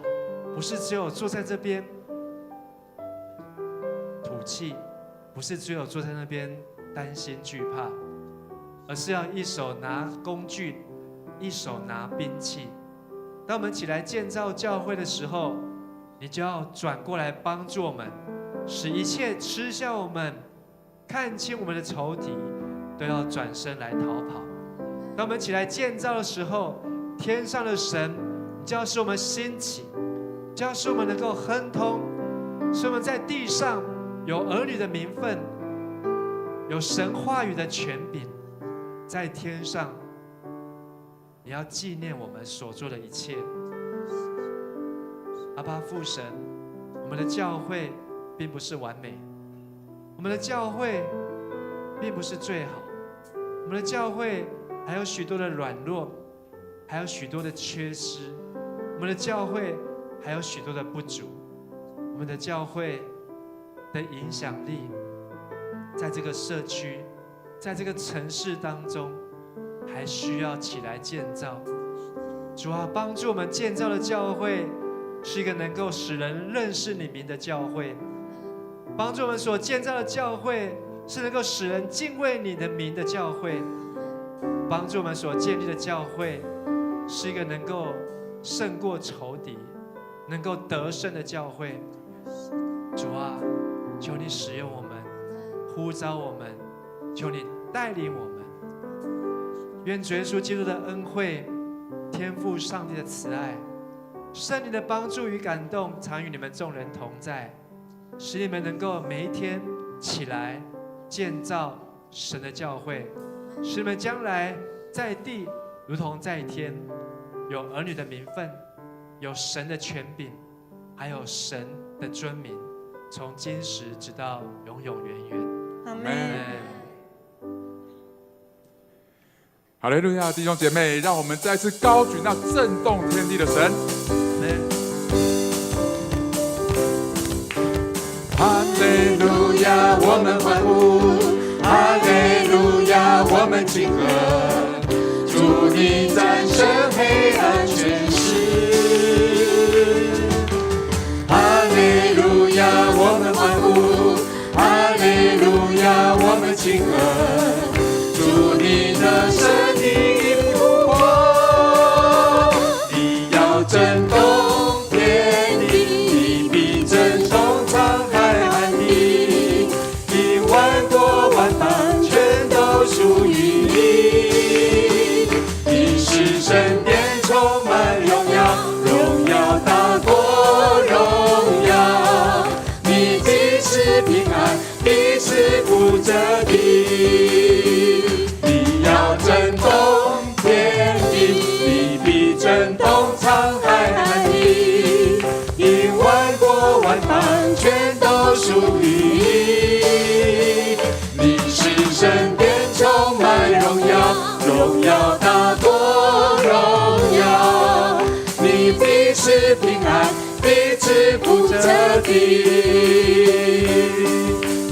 不是只有坐在这边吐气，不是只有坐在那边担心惧怕，而是要一手拿工具，一手拿兵器。当我们起来建造教会的时候，你就要转过来帮助我们，使一切嗤笑我们、看清我们的仇敌都要转身来逃跑。当我们起来建造的时候，天上的神就要使我们兴起，就要使我们能够亨通，使我们在地上有儿女的名分，有神话语的权柄。在天上，你要纪念我们所做的一切。阿爸父神，我们的教会并不是完美，我们的教会并不是最好，我们的教会还有许多的软弱，还有许多的缺失，我们的教会还有许多的不足，我们的教会的影响力在这个社区，在这个城市当中还需要起来建造。主啊，帮助我们建造的教会是一个能够使人认识你名的教会，帮助我们所建造的教会是能够使人敬畏你的名的教会，帮助我们所建立的教会是一个能够胜过仇敌、能够得胜的教会。主啊，求你使用我们，呼召我们，求你带领我们。愿主耶稣基督的恩惠、天父上帝的慈爱、圣灵的帮助与感动常与你们众人同在，使你们能够每一天起来建造神的教会，使你们将来在地如同在天，有儿女的名分，有神的权柄，还有神的尊名，从今时直到永永远远。阿们。哈利路亚，弟兄姐妹，让我们再次高举那震动天地的神。哈利路亚，我们欢呼；哈利路亚，我们敬贺。主你战胜黑暗权势。哈利路亚，我们欢呼；哈利路亚，我们敬贺。主你的神已复活，你要震动天地，你必震动沧海和地，因万国万邦全都属于你。的，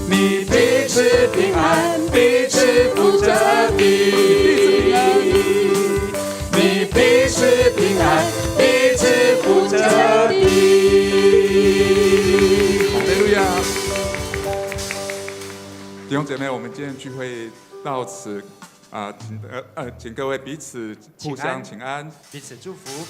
你必赐平安，必赐福泽的，你必赐平安，必赐福泽的。哈利路亚！弟兄姐妹，我们今天聚会到此请各位彼此互相请安，彼此祝福。